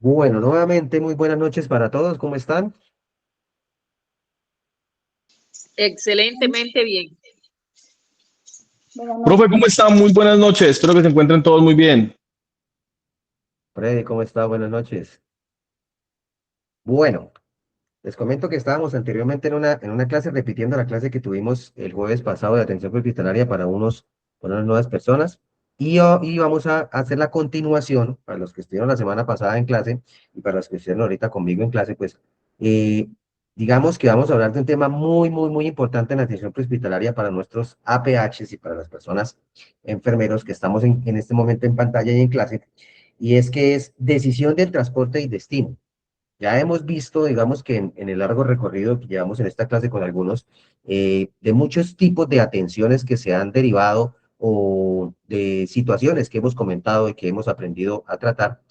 Bueno, nuevamente muy buenas noches para todos, ¿cómo están? Excelentemente bien. Profe, ¿cómo está? Muy buenas noches. Espero que se encuentren todos muy bien. Freddy, ¿cómo está? Buenas noches. Bueno, les comento que estábamos anteriormente en una clase repitiendo la clase que tuvimos el jueves pasado de atención hospitalaria para unas nuevas personas y vamos a hacer la continuación para los que estuvieron la semana pasada en clase y para los que estuvieron ahorita conmigo en clase, pues eh, digamos que vamos a hablar de un tema muy importante en la atención hospitalaria para nuestros APHs y para las personas enfermeros que estamos en este momento en pantalla y en clase, y es que es decisión del transporte y destino. Ya hemos visto, digamos que en el largo recorrido que llevamos en esta clase con algunos, de muchos tipos de atenciones que se han derivado o de situaciones que hemos comentado y que hemos aprendido a tratar.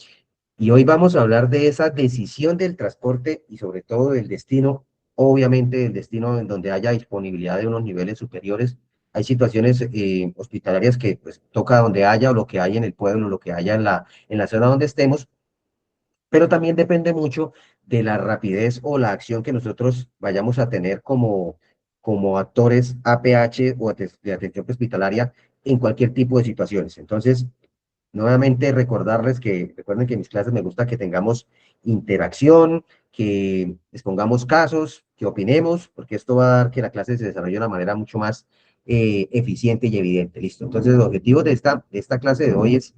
Y hoy vamos a hablar de esa decisión del transporte y sobre todo del destino, obviamente del destino en donde haya disponibilidad de unos niveles superiores. Hay situaciones hospitalarias que pues toca donde haya o lo que hay en el pueblo, lo que haya en la zona donde estemos, pero también depende mucho de la rapidez o la acción que nosotros vayamos a tener como actores APH o de atención hospitalaria en cualquier tipo de situaciones. Entonces, nuevamente recordarles que, recuerden que en mis clases me gusta que tengamos interacción, que expongamos casos, que opinemos, porque esto va a dar que la clase se desarrolle de una manera mucho más eficiente y evidente. Listo. Entonces, el objetivo de esta clase de hoy es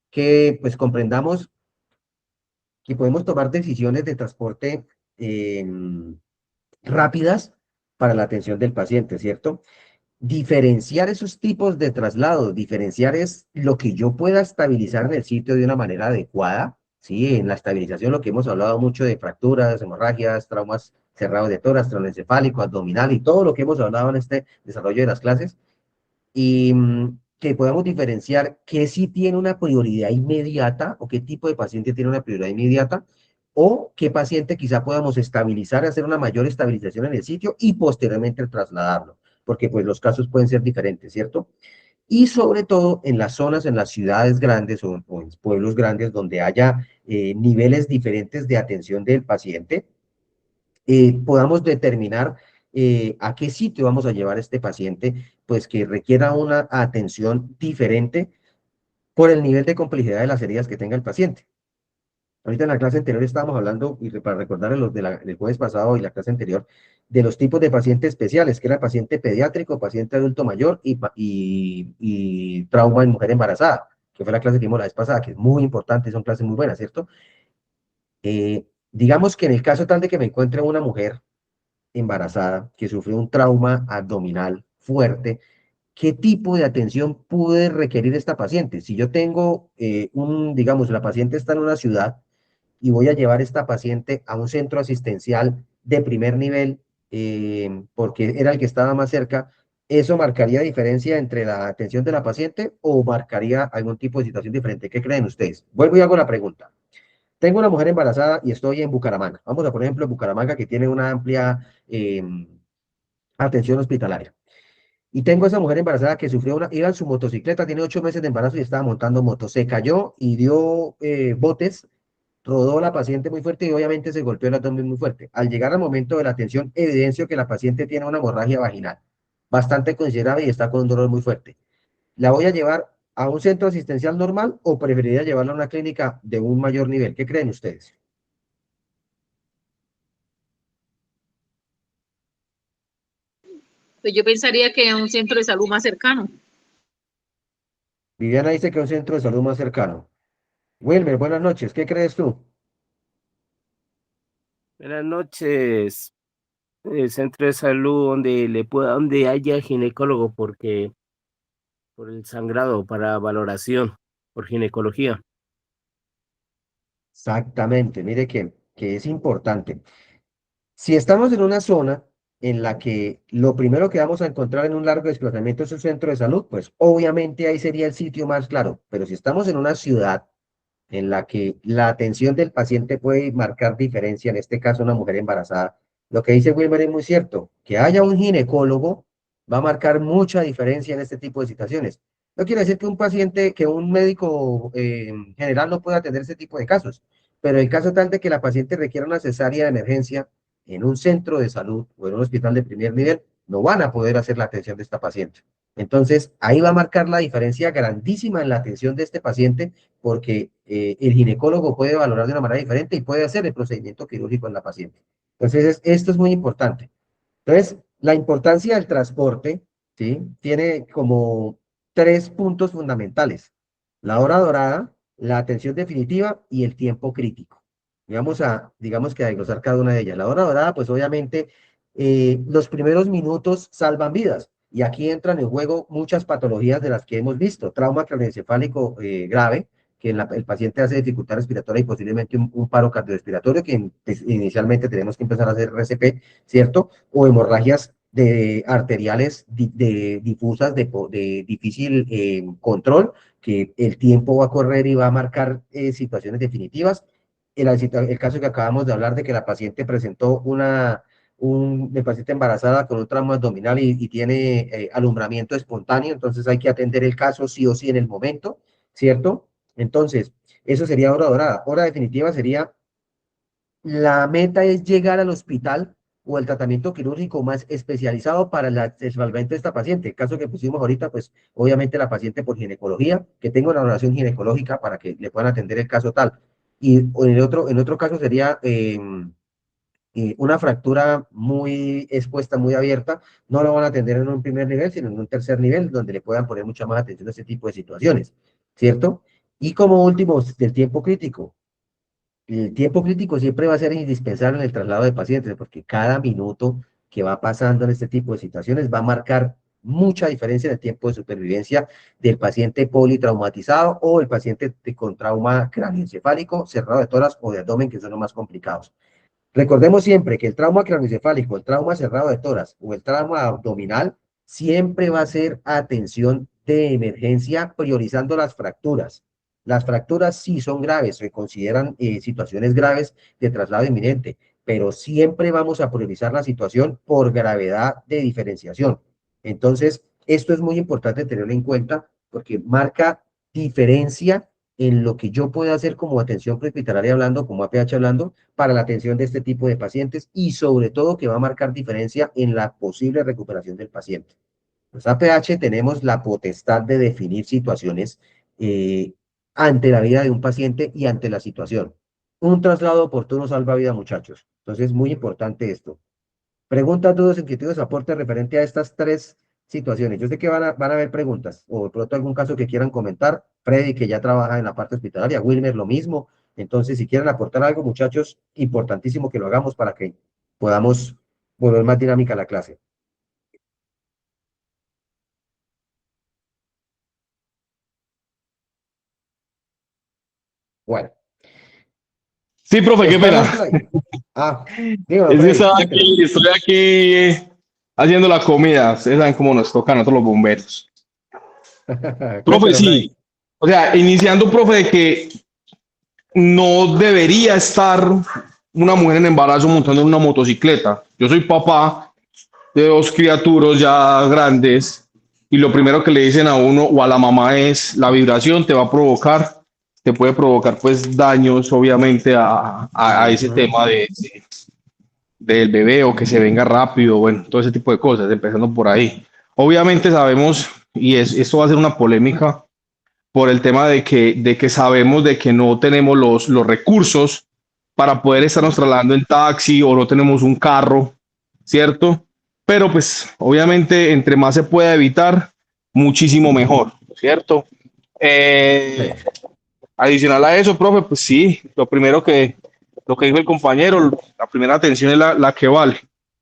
que pues comprendamos que podemos tomar decisiones de transporte eh, rápidas para la atención del paciente, ¿cierto? Diferenciar esos tipos de traslados, diferenciar es lo que yo pueda estabilizar en el sitio de una manera adecuada, ¿sí? En la estabilización lo que hemos hablado mucho de fracturas, hemorragias, traumas cerrados de tórax, encefálico, abdominal y todo lo que hemos hablado en este desarrollo de las clases, y que podamos diferenciar qué sí tiene una prioridad inmediata o qué tipo de paciente tiene una prioridad inmediata o qué paciente quizá podamos estabilizar, hacer una mayor estabilización en el sitio y posteriormente trasladarlo, porque pues los casos pueden ser diferentes, ¿cierto? Y sobre todo en las zonas, en las ciudades grandes o en pueblos grandes donde haya niveles diferentes de atención del paciente, podamos determinar a qué sitio vamos a llevar a este paciente, pues que requiera una atención diferente por el nivel de complejidad de las heridas que tenga el paciente. Ahorita en la clase anterior estábamos hablando, y para recordarles los del jueves pasado y la clase anterior, de los tipos de pacientes especiales, que era paciente pediátrico, paciente adulto mayor y trauma en mujer embarazada, que fue la clase que vimos la vez pasada, que es muy importante, son clases muy buenas, ¿cierto? Digamos que en el caso tal de que me encuentre una mujer embarazada que sufrió un trauma abdominal fuerte, ¿qué tipo de atención puede requerir esta paciente? Si yo tengo digamos, la paciente está en una ciudad y voy a llevar esta paciente a un centro asistencial de primer nivel, porque era el que estaba más cerca, ¿eso marcaría diferencia entre la atención de la paciente o marcaría algún tipo de situación diferente? ¿Qué creen ustedes? Vuelvo y hago la pregunta. Tengo una mujer embarazada y estoy en Bucaramanga. Vamos a, por ejemplo, Bucaramanga, que tiene una amplia atención hospitalaria. Y tengo a esa mujer embarazada que sufrió iba en su motocicleta, tiene 8 meses de embarazo y estaba montando moto. Se cayó y dio botes, rodó la paciente muy fuerte y obviamente se golpeó el abdomen muy fuerte. Al llegar al momento de la atención, evidencio que la paciente tiene una hemorragia vaginal bastante considerable y está con un dolor muy fuerte. ¿La voy a llevar a un centro asistencial normal o preferiría llevarla a una clínica de un mayor nivel? ¿Qué creen ustedes? Pues yo pensaría que a un centro de salud más cercano. Viviana dice que un centro de salud más cercano. Wilmer, buenas noches. ¿Qué crees tú? Buenas noches. El centro de salud donde haya ginecólogo por el sangrado para valoración por ginecología. Exactamente. Mire que es importante. Si estamos en una zona en la que lo primero que vamos a encontrar en un largo desplazamiento es un centro de salud, pues obviamente ahí sería el sitio más claro. Pero si estamos en una ciudad en la que la atención del paciente puede marcar diferencia, en este caso una mujer embarazada, lo que dice Wilmer es muy cierto, que haya un ginecólogo va a marcar mucha diferencia en este tipo de situaciones. No quiere decir que un paciente, que un médico general no pueda atender ese tipo de casos, pero en caso tal de que la paciente requiera una cesárea de emergencia en un centro de salud o en un hospital de primer nivel, no van a poder hacer la atención de esta paciente. Entonces, ahí va a marcar la diferencia grandísima en la atención de este paciente, porque el ginecólogo puede valorar de una manera diferente y puede hacer el procedimiento quirúrgico en la paciente. Entonces, esto es muy importante. Entonces, la importancia del transporte, ¿sí? Tiene como tres puntos fundamentales: la hora dorada, la atención definitiva y el tiempo crítico. Digamos que a desglosar cada una de ellas. La hora dorada, pues obviamente, los primeros minutos salvan vidas. Y aquí entran en juego muchas patologías de las que hemos visto: trauma craneoencefálico grave, que el paciente hace dificultad respiratoria y posiblemente un paro cardiorrespiratorio, que pues, inicialmente tenemos que empezar a hacer RCP, ¿cierto? O hemorragias arteriales difusas de difícil control, que el tiempo va a correr y va a marcar situaciones definitivas. El caso que acabamos de hablar de que la paciente presentó de paciente embarazada con un trauma abdominal y tiene alumbramiento espontáneo, entonces hay que atender el caso sí o sí en el momento, ¿cierto? Entonces, eso sería hora dorada. Hora definitiva sería: la meta es llegar al hospital o el tratamiento quirúrgico más especializado para el salvamento de esta paciente. El caso que pusimos ahorita, pues obviamente la paciente por ginecología, que tenga una valoración ginecológica para que le puedan atender el caso tal. Y en otro caso sería una fractura muy expuesta, muy abierta, no lo van a atender en un primer nivel, sino en un tercer nivel, donde le puedan poner mucha más atención a este tipo de situaciones, ¿cierto? Y como último, del tiempo crítico. El tiempo crítico siempre va a ser indispensable en el traslado de pacientes, porque cada minuto que va pasando en este tipo de situaciones va a marcar mucha diferencia en el tiempo de supervivencia del paciente politraumatizado o el paciente con trauma craneoencefálico, cerrado de tórax o de abdomen, que son los más complicados. Recordemos siempre que el trauma craneoencefálico, el trauma cerrado de tórax o el trauma abdominal siempre va a ser atención de emergencia, priorizando las fracturas. Las fracturas sí son graves, se consideran situaciones graves de traslado inminente, pero siempre vamos a priorizar la situación por gravedad de diferenciación. Entonces, esto es muy importante tenerlo en cuenta, porque marca diferencia en lo que yo puedo hacer como atención prehospitalaria hablando, como APH hablando, para la atención de este tipo de pacientes, y sobre todo que va a marcar diferencia en la posible recuperación del paciente. Los APH tenemos la potestad de definir situaciones eh, ante la vida de un paciente y ante la situación. Un traslado oportuno salva vida, muchachos. Entonces, muy importante esto. Preguntas, dudas, inquietudes, aportes referente a estas tres situaciones. Yo sé que van a haber preguntas o de pronto algún caso que quieran comentar. Freddy, que ya trabaja en la parte hospitalaria, Wilmer, lo mismo. Entonces, si quieren aportar algo, muchachos, importantísimo que lo hagamos para que podamos volver más dinámica a la clase. Bueno, Sí, profe, qué está en pena. el slide. Ah, dígame, Es que Freddy, cuénteme. estoy aquí haciendo la comida. Ustedes saben cómo nos tocan a nosotros los bomberos. Profe, Cuénteme, Freddy. sí. O sea, iniciando, profe, de que no debería estar una mujer en embarazo montando en una motocicleta. Yo soy papá de dos criaturas ya grandes y lo primero que le dicen a uno o a la mamá es: la vibración te va a provocar, te puede provocar pues daños obviamente a ese Ujú. tema del bebé o que se venga rápido, bueno, todo ese tipo de cosas, empezando por ahí. Obviamente sabemos, y esto va a ser una polémica por el tema de que sabemos de que no tenemos los recursos para poder estarnos trasladando en taxi o no tenemos un carro, ¿cierto? Pero pues obviamente entre más se pueda evitar, muchísimo mejor, ¿cierto? Sí. Adicional a eso, profe, pues sí, lo que dijo el compañero, la primera atención es la que vale,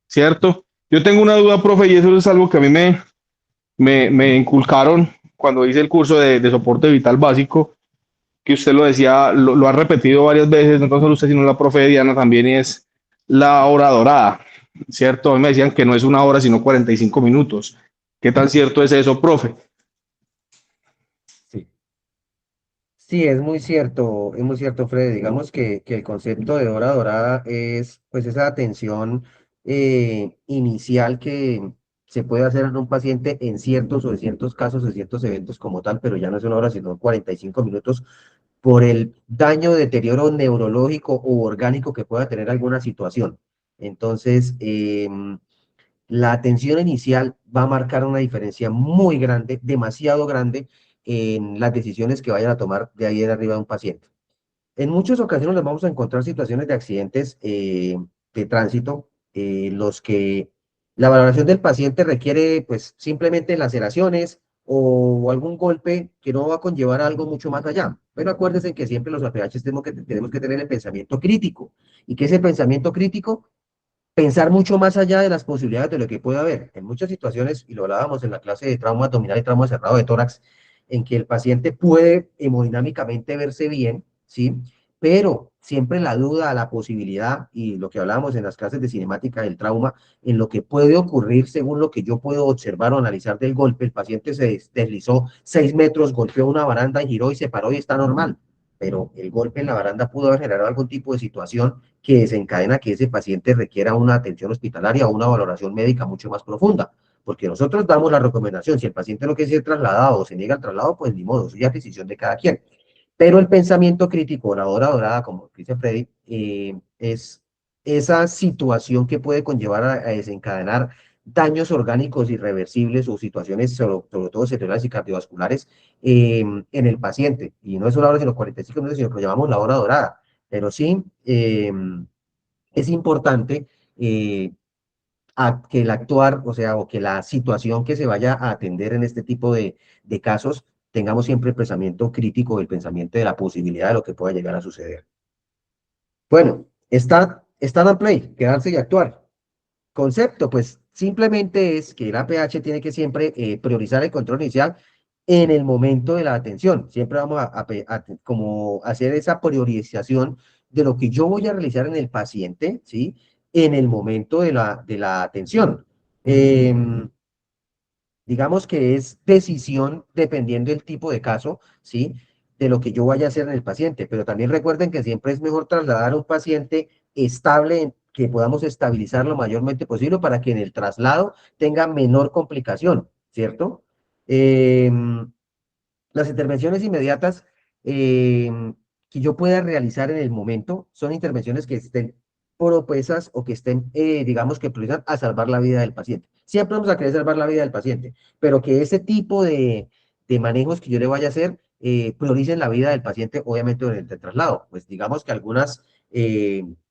¿cierto? Yo tengo una duda, profe, y eso es algo que a mí me inculcaron cuando hice el curso de soporte vital básico, que usted lo decía, lo ha repetido varias veces, no solo usted, sino la profe Diana también, y es la hora dorada, ¿cierto? A mí me decían que no es una hora, sino 45 minutos. ¿Qué tan cierto es eso, profe? Sí. Sí, es muy cierto, Freddy. Digamos que el concepto de hora dorada es pues esa atención inicial que se puede hacer en un paciente en ciertos casos, en ciertos eventos como tal, pero ya no es una hora, sino 45 minutos por el daño o deterioro neurológico o orgánico que pueda tener alguna situación. Entonces, la atención inicial va a marcar una diferencia muy grande, demasiado grande, en las decisiones que vayan a tomar de ahí en arriba de un paciente. En muchas ocasiones nos vamos a encontrar situaciones de accidentes de tránsito, los que la valoración del paciente requiere pues simplemente laceraciones o algún golpe que no va a conllevar algo mucho más allá. Pero acuérdense que siempre los APH tenemos que tener el pensamiento crítico. ¿Y qué es el pensamiento crítico? Pensar mucho más allá de las posibilidades de lo que puede haber. En muchas situaciones, y lo hablábamos en la clase de trauma abdominal y trauma cerrado de tórax, en que el paciente puede hemodinámicamente verse bien, ¿sí? Pero siempre la duda, la posibilidad, y lo que hablábamos en las clases de cinemática del trauma, en lo que puede ocurrir según lo que yo puedo observar o analizar del golpe, el paciente se deslizó 6 metros, golpeó una baranda, giró y se paró y está normal. Pero el golpe en la baranda pudo haber generado algún tipo de situación que desencadena que ese paciente requiera una atención hospitalaria o una valoración médica mucho más profunda, porque nosotros damos la recomendación, si el paciente no quiere ser trasladado o se niega al traslado, pues ni modo, eso ya es decisión de cada quien. Pero el pensamiento crítico, la hora dorada, como dice Freddy, es esa situación que puede conllevar a desencadenar daños orgánicos irreversibles o situaciones, sobre todo cerebrales y cardiovasculares, en el paciente. Y no es una hora, sino 45 minutos, sino que lo llamamos la hora dorada. Pero sí, es importante que el actuar, o sea, o que la situación que se vaya a atender en este tipo de casos, tengamos siempre el pensamiento crítico, el pensamiento de la posibilidad de lo que pueda llegar a suceder. Bueno, stand and play, quedarse y actuar. Concepto, pues simplemente es que el APH tiene que siempre priorizar el control inicial en el momento de la atención. Siempre vamos como hacer esa priorización de lo que yo voy a realizar en el paciente, ¿sí? En el momento de la atención. Digamos que es decisión dependiendo del tipo de caso, ¿sí? De lo que yo vaya a hacer en el paciente. Pero también recuerden que siempre es mejor trasladar a un paciente estable, que podamos estabilizar lo mayormente posible para que en el traslado tenga menor complicación, ¿cierto? Las intervenciones inmediatas que yo pueda realizar en el momento son intervenciones que estén propuestas o que estén, digamos, que priorizan a salvar la vida del paciente. Siempre vamos a querer salvar la vida del paciente, pero que ese tipo de manejos que yo le vaya a hacer prioricen la vida del paciente, obviamente, durante el traslado. Pues digamos que algunas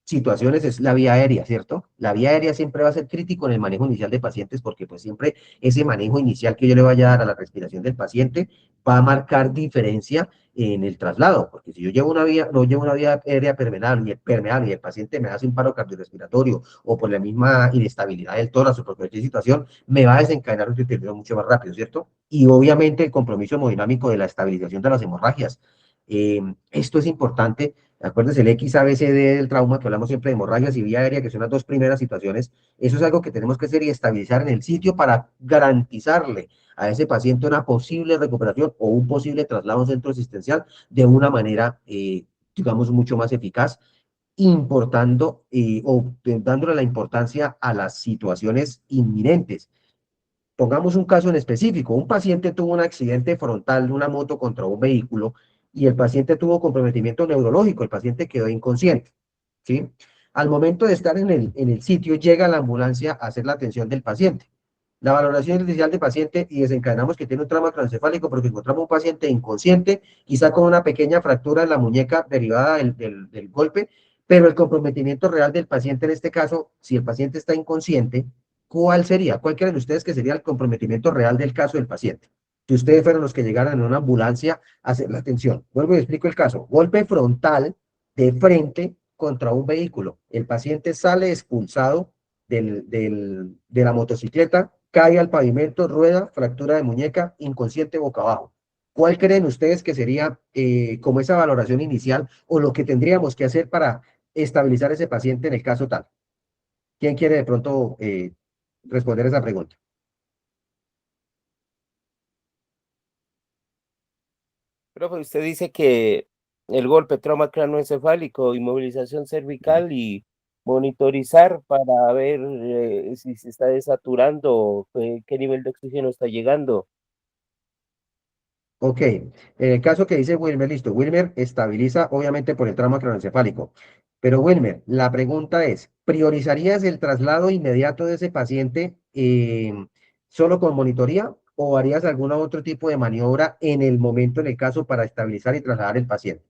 situaciones es la vía aérea, ¿cierto? La vía aérea siempre va a ser crítico en el manejo inicial de pacientes porque pues siempre ese manejo inicial que yo le vaya a dar a la respiración del paciente va a marcar diferencia en el traslado, porque si yo llevo una vía, no llevo una vía aérea permeable y el paciente me hace un paro cardiorrespiratorio o por la misma inestabilidad del tórax o por cualquier situación, me va a desencadenar un deterioro mucho más rápido, ¿cierto? Y obviamente el compromiso hemodinámico de la estabilización de las hemorragias. Esto es importante. Acuérdense el XABCD del trauma, que hablamos siempre de hemorragias y vía aérea, que son las dos primeras situaciones. Eso es algo que tenemos que hacer y estabilizar en el sitio para garantizarle a ese paciente una posible recuperación o un posible traslado a un centro asistencial de una manera, digamos, mucho más eficaz, importando o dándole la importancia a las situaciones inminentes. Pongamos un caso en específico, un paciente tuvo un accidente frontal de una moto contra un vehículo y el paciente tuvo comprometimiento neurológico, el paciente quedó inconsciente, ¿sí? Al momento de estar en el sitio, llega la ambulancia a hacer la atención del paciente. La valoración inicial del paciente y desencadenamos que tiene un trauma craneoencefálico porque encontramos un paciente inconsciente, quizá con una pequeña fractura en la muñeca derivada del golpe, pero el comprometimiento real del paciente en este caso, si el paciente está inconsciente, ¿cuál sería? ¿Cuál creen ustedes que sería el comprometimiento real del caso del paciente? Si ustedes fueron los que llegaran en una ambulancia a hacer la atención. Vuelvo y explico el caso. Golpe frontal de frente contra un vehículo. El paciente sale expulsado de la motocicleta, cae al pavimento, rueda, fractura de muñeca, inconsciente boca abajo. ¿Cuál creen ustedes que sería como esa valoración inicial o lo que tendríamos que hacer para estabilizar ese paciente en el caso tal? ¿Quién quiere de pronto responder esa pregunta? Profe, usted dice que el golpe, trauma craneoencefálico, inmovilización cervical y monitorizar para ver si se está desaturando, qué nivel de oxígeno está llegando. Ok, en el caso que dice Wilmer, listo, Wilmer estabiliza obviamente por el trauma craneoencefálico. Pero Wilmer, la pregunta es, ¿priorizarías el traslado inmediato de ese paciente solo con monitoría o harías algún otro tipo de maniobra en el momento, en el caso, para estabilizar y trasladar el paciente?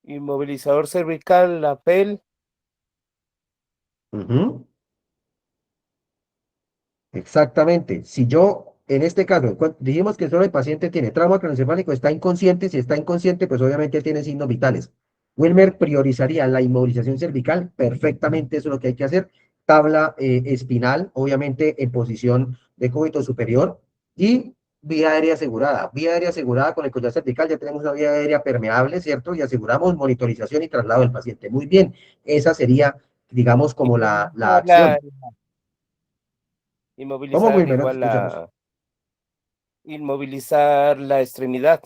Inmovilizador cervical, la PEL, Ujú. Exactamente. Si yo, en este caso, dijimos que solo el paciente tiene trauma craneoencefálico, está inconsciente, si está inconsciente, pues obviamente tiene signos vitales. Wilmer priorizaría la inmovilización cervical, perfectamente, eso es lo que hay que hacer. Tabla espinal, obviamente en posición de cúbito superior y vía aérea asegurada. Vía aérea asegurada con el collar cervical, ya tenemos una vía aérea permeable, ¿cierto? Y aseguramos monitorización y traslado del paciente. Muy bien, esa sería, digamos, como la inmovilizar la, acción. ¿Cómo, inmovilizar Wilmer? No te igual escuchamos. inmovilizar la extremidad.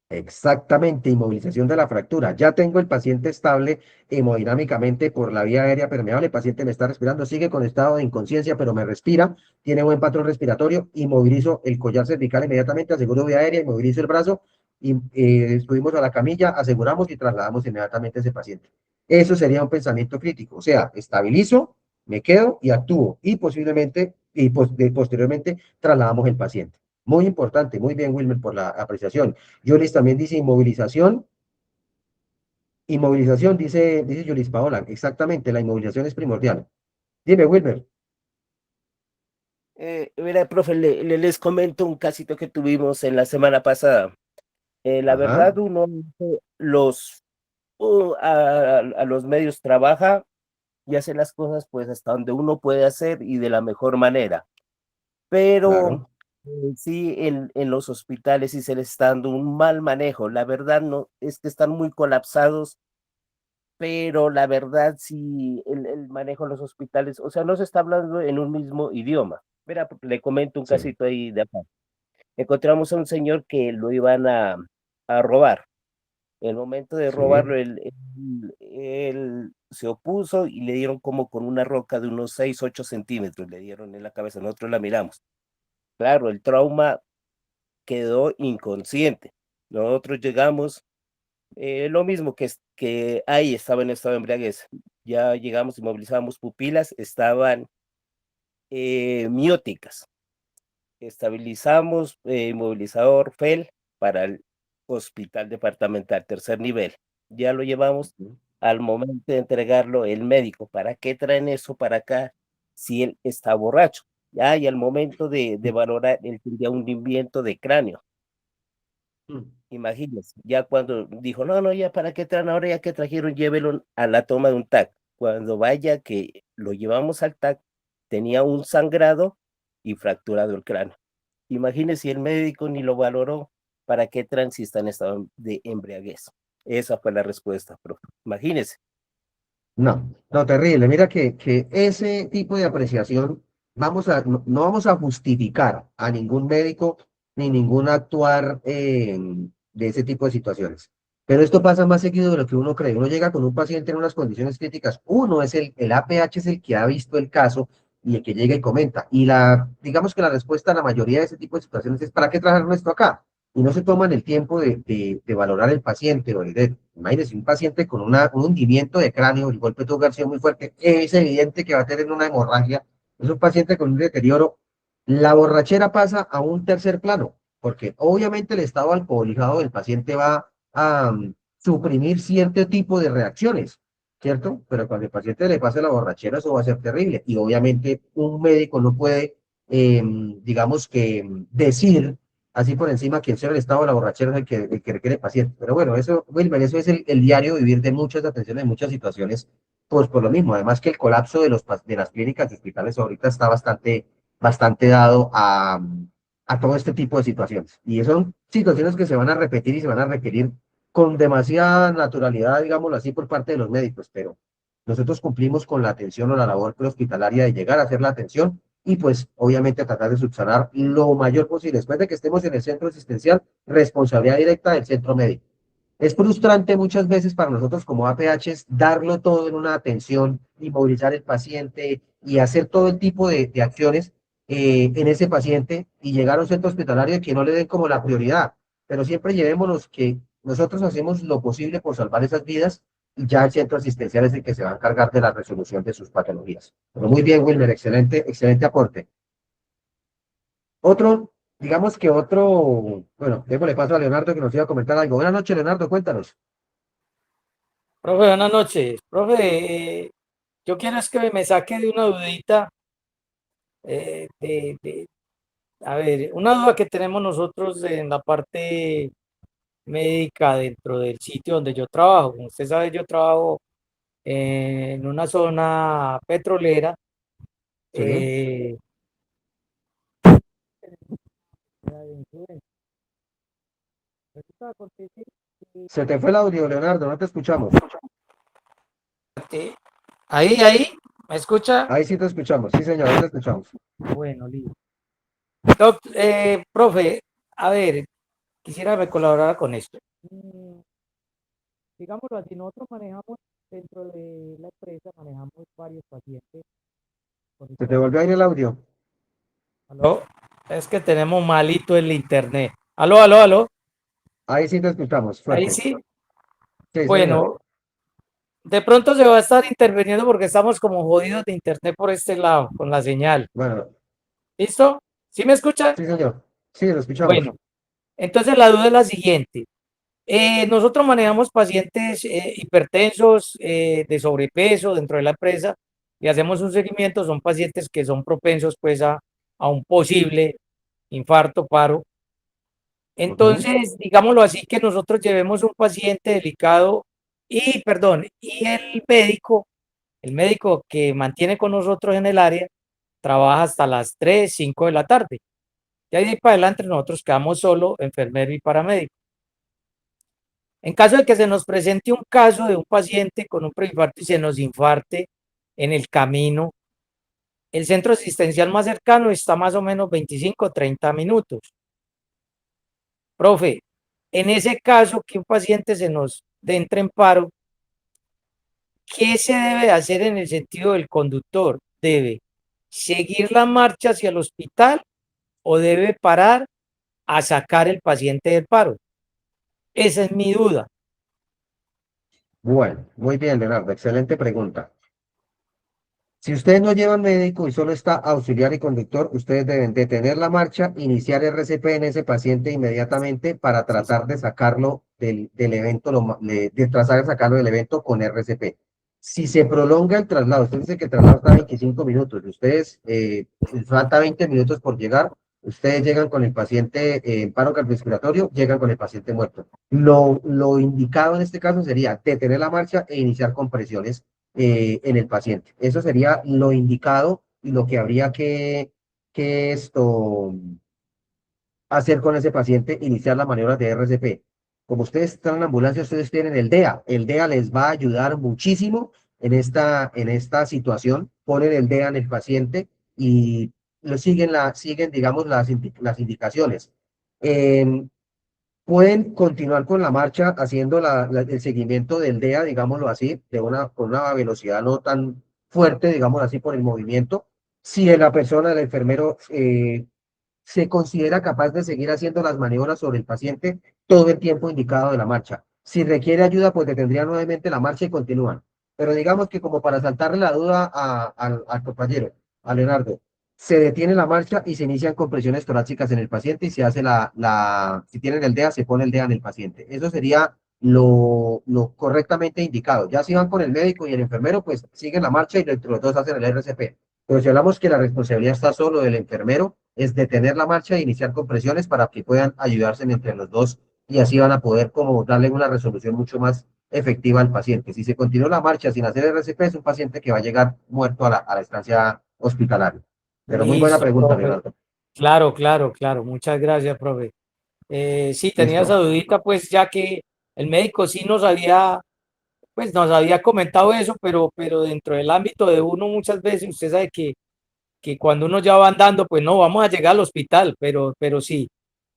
Exactamente, inmovilización de la fractura. Ya tengo el paciente estable hemodinámicamente por la vía aérea permeable. El paciente me está respirando, sigue con estado de inconsciencia, pero me respira, tiene buen patrón respiratorio. Inmovilizo el collar cervical inmediatamente, aseguro vía aérea, inmovilizo el brazo y subimos a la camilla, aseguramos y trasladamos inmediatamente a ese paciente. Eso sería un pensamiento crítico. O sea, estabilizo, me quedo y actúo y posiblemente posteriormente trasladamos el paciente. Muy importante, muy bien, Wilmer, por la apreciación. Yolis también dice inmovilización. Inmovilización, dice Yolis Paola. Exactamente, la inmovilización es primordial. Dime, Wilmer. Mira, profe, les comento un casito que tuvimos en la semana pasada. La Ajá, verdad, uno los, a los medios trabaja y hace las cosas pues hasta donde uno puede hacer y de la mejor manera. Pero claro. sí, en los hospitales sí se les está dando un mal manejo. La verdad no, es que están muy colapsados, pero la verdad sí, el manejo en los hospitales, o sea, no se está hablando en un mismo idioma. Mira, le comento un Sí. casito ahí de acá. Encontramos a un señor que lo iban a robar. En el momento de robarlo, Sí. él se opuso y le dieron como con una roca de unos 6 8 centímetros, le dieron en la cabeza. Nosotros la miramos. Claro, el trauma quedó inconsciente. Nosotros llegamos, lo mismo que ahí estaba en estado de embriaguez. Ya llegamos, inmovilizamos pupilas, estaban mióticas. Estabilizamos inmovilizador FEL para el hospital departamental, tercer nivel. Ya lo llevamos Ujú. al momento de entregarlo el médico. ¿Para qué traen eso para acá si él está borracho? Ya, y al momento de valorar, él tendría un hundimiento de cráneo. Mm. Imagínense, ya cuando dijo, no, no, ya para qué traen ahora, ya que trajeron, llévelo a la toma de un TAC. Cuando vaya que lo llevamos al TAC, tenía un sangrado y fracturado el cráneo. Imagínese si el médico ni lo valoró, ¿para qué traen si está en estado de embriaguez? Esa fue la respuesta, profe. Imagínese. No, no, terrible. Mira que ese tipo de apreciación, no vamos a justificar a ningún médico ni ningún actuar de ese tipo de situaciones. Pero esto pasa más seguido de lo que uno cree. Uno llega con un paciente en unas condiciones críticas. Uno es el APH es el que ha visto el caso y el que llega y comenta. Y digamos que la respuesta a la mayoría de ese tipo de situaciones es, ¿para qué trajeron esto acá? Y no se toman el tiempo de valorar el paciente o imagínese, un paciente con un hundimiento de cráneo, el golpe tuvo que haber sido muy fuerte, es evidente que va a tener una hemorragia, es un paciente con un deterioro. La borrachera pasa a un tercer plano, porque obviamente el estado alcoholizado del paciente va a suprimir cierto tipo de reacciones, ¿cierto? Pero cuando el paciente le pase la borrachera, eso va a ser terrible. Y obviamente un médico no puede, digamos que, decir así por encima que el ser el estado de la borrachera es el que requiere el paciente. Pero bueno, eso, Wilmer, eso es el diario vivir de muchas atenciones, de muchas situaciones, pues por lo mismo. Además que el colapso de las clínicas y hospitales ahorita está bastante dado a todo este tipo de situaciones. Y son situaciones que se van a repetir y se van a requerir con demasiada naturalidad, digámoslo así, por parte de los médicos, pero nosotros cumplimos con la atención o la labor prehospitalaria de llegar a hacer la atención y pues obviamente tratar de subsanar lo mayor posible. Después de que estemos en el centro asistencial, responsabilidad directa del centro médico. Es frustrante muchas veces para nosotros como APHs darlo todo en una atención, inmovilizar el paciente y hacer todo el tipo de acciones, en ese paciente y llegar a un centro hospitalario y que no le den como la prioridad. Pero siempre llevémonos que nosotros hacemos lo posible por salvar esas vidas y ya el centro asistencial es el que se va a encargar de la resolución de sus patologías. Pero muy bien, Wilmer, excelente, excelente aporte. Otro, digamos que otro, bueno, démosle paso a Leonardo que nos iba a comentar algo. Buenas noches, Leonardo, cuéntanos. Profe, buenas noches. Profe, yo quiero es que me saque de una dudita, eh, de, de- a ver, una duda que tenemos nosotros en la parte médica dentro del sitio donde yo trabajo. Como usted sabe, yo trabajo en una zona petrolera. Sí. eh, resulta acontece que- Se te fue el audio, Leonardo, no te escuchamos. ahí, ¿me escucha? Ahí sí te escuchamos, sí, señor, ahí te escuchamos. Bueno, listo. Profe, a ver, quisiera que me colaborara con esto. Digámoslo así, nosotros manejamos dentro de la empresa, manejamos varios pacientes con Se te volvió a ir el audio. ¿Aló? Es que tenemos malito el internet. Aló, aló, aló. Ahí sí te escuchamos, Ahí fuerte. sí. Sí, señor. Bueno, de pronto se va a estar interviniendo porque estamos como jodidos de internet por este lado, con la señal. Bueno, ¿Listo? ¿Sí me escucha? sí, señor. Sí, lo escuchamos. Bueno, entonces la duda es la siguiente. Nosotros manejamos pacientes hipertensos, de sobrepeso dentro de la empresa y hacemos un seguimiento. Son pacientes que son propensos pues a un posible infarto, paro. Ujú. Entonces, digámoslo así, que nosotros llevemos un paciente delicado y, perdón, y el médico que mantiene con nosotros en el área, trabaja hasta las 3 5 de la tarde. Y de ahí para adelante nosotros quedamos solo, enfermero y paramédico. En caso de que se nos presente un caso de un paciente con un preinfarto y se nos infarte en el camino, el centro asistencial más cercano está más o menos 25 o 30 minutos. Profe, en ese caso que un paciente se nos entre en paro, ¿qué se debe hacer en el sentido del conductor? ¿Debe seguir la marcha hacia el hospital o debe parar a sacar el paciente del paro? Esa es mi duda. Bueno, muy bien, Leonardo, excelente pregunta. Si ustedes no llevan médico y solo está auxiliar y conductor, ustedes deben detener la marcha, iniciar RCP en ese paciente inmediatamente para Sí, sí. tratar de sacarlo del evento, de tratar de sacarlo del evento con RCP. Si se prolonga el traslado, usted dice que el traslado está 25 minutos, y ustedes falta 20 minutos por llegar, ustedes llegan con el paciente en paro cardiorrespiratorio, llegan con el paciente muerto. Lo indicado en este caso sería detener la marcha e iniciar compresiones en el paciente. Eso sería lo indicado y lo que habría que hacer con ese paciente, iniciar las maniobras de RCP. Como ustedes están en la ambulancia, ustedes tienen el DEA. El DEA les va a ayudar muchísimo en esta situación. Ponen el DEA en el paciente y siguen digamos, las indicaciones. Eh, Pueden continuar con la marcha haciendo el seguimiento del DEA, digámoslo así, con una velocidad no tan fuerte, digámoslo así, por el movimiento. Si la persona, el enfermero, se considera capaz de seguir haciendo las maniobras sobre el paciente todo el tiempo indicado de la marcha. Si requiere ayuda, pues detendría nuevamente la marcha y continúan. Pero digamos que como para saltarle la duda al compañero, a Leonardo, se detiene la marcha y se inician compresiones torácicas en el paciente y se hace si tienen el DEA, se pone el DEA en el paciente. Eso sería lo correctamente indicado. Ya si van con el médico y el enfermero, pues siguen la marcha y entre los dos hacen el RCP. Pero si hablamos que la responsabilidad está solo del enfermero, es detener la marcha e iniciar compresiones para que puedan ayudarse entre los dos y así van a poder como darle una resolución mucho más efectiva al paciente. Si se continúa la marcha sin hacer RCP, es un paciente que va a llegar muerto a la estancia hospitalaria. Pero muy buena Listo, pregunta, profe. Leonardo. Claro, claro, claro. Muchas gracias, profe. Sí, tenía esa Listo. dudita, pues ya que el médico sí pues nos había comentado eso, pero dentro del ámbito de uno muchas veces usted sabe que cuando uno ya va andando, pues no, vamos a llegar al hospital, pero sí,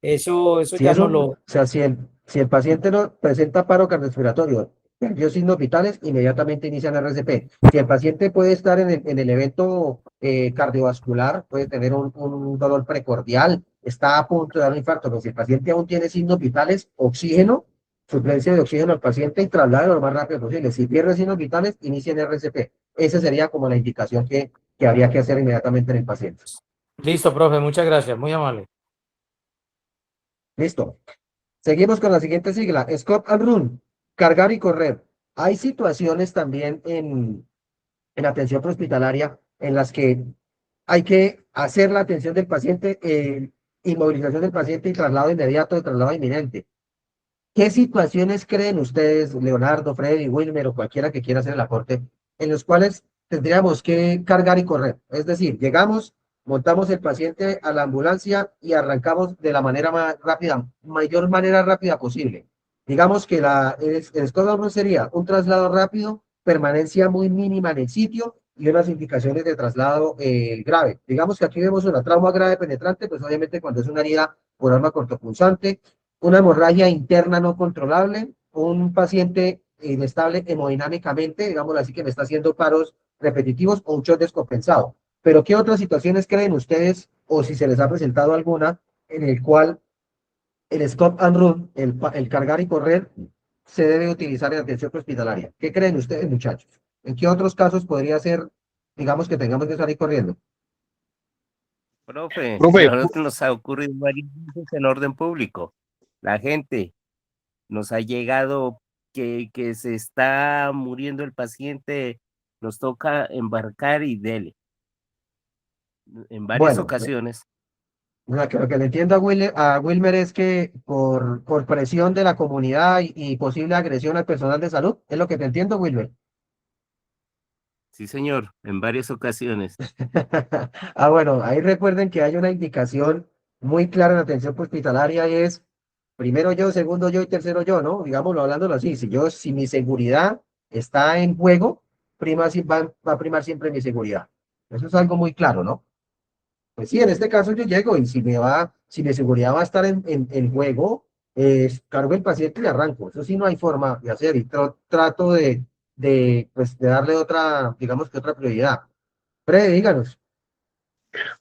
eso Si ya es no un, lo, o sea, si el paciente no presenta paro cardiorrespiratorio, perdió signos vitales, inmediatamente inician RCP. Si el paciente puede estar en el evento cardiovascular, puede tener un dolor precordial, está a punto de dar un infarto, pero si el paciente aún tiene signos vitales, oxígeno, suplencia de oxígeno al paciente y traslado lo más rápido posible. Si pierde signos vitales, inicia en RCP. Esa sería como la indicación que habría que hacer inmediatamente en el paciente. Listo, profe, muchas gracias, muy amable. Listo. Seguimos con la siguiente sigla, Scope and Run, cargar y correr. Hay situaciones también en atención prehospitalaria en las que hay que hacer la atención del paciente, inmovilización del paciente y traslado inmediato, traslado inminente. ¿Qué situaciones creen ustedes, Leonardo, Freddy, Wilmer o cualquiera que quiera hacer el aporte, en los cuales tendríamos que cargar y correr? Es decir, llegamos, montamos el paciente a la ambulancia y arrancamos de la manera más rápida, mayor manera rápida posible. Digamos que el escolar sería un traslado rápido, permanencia muy mínima en el sitio y unas indicaciones de traslado grave. Digamos que aquí vemos una trauma grave penetrante, pues obviamente cuando es una herida por arma cortopunzante, una hemorragia interna no controlable, un paciente inestable hemodinámicamente, digámoslo así, que me está haciendo paros repetitivos o un shock descompensado. Pero ¿qué otras situaciones creen ustedes, o si se les ha presentado alguna, en el cual el stop and run, el cargar y correr, se debe utilizar en atención hospitalaria? ¿Qué creen ustedes, muchachos? ¿En qué otros casos podría ser, digamos, que tengamos que salir corriendo? Profe, Profe, a nosotros nos ha ocurrido varias veces en orden público. La gente nos ha llegado que se está muriendo el paciente, nos toca embarcar y dele. En varias Bueno, ocasiones. lo que le entiendo a Wilmer es que por presión de la comunidad y posible agresión al personal de salud, es lo que te entiendo, Wilmer. Sí, señor, en varias ocasiones. Ah, bueno, ahí recuerden que hay una indicación muy clara en la atención hospitalaria y es primero yo, segundo yo y tercero yo, ¿no? Digámoslo hablándolo así, si mi seguridad está en juego, va a primar siempre mi seguridad. Eso es algo muy claro, ¿no? Pues sí, en este caso yo llego y si mi seguridad va a estar en juego, cargo el paciente y le arranco. Eso sí no hay forma de hacer y trato pues, de darle otra, digamos que otra prioridad. Freddy, díganos.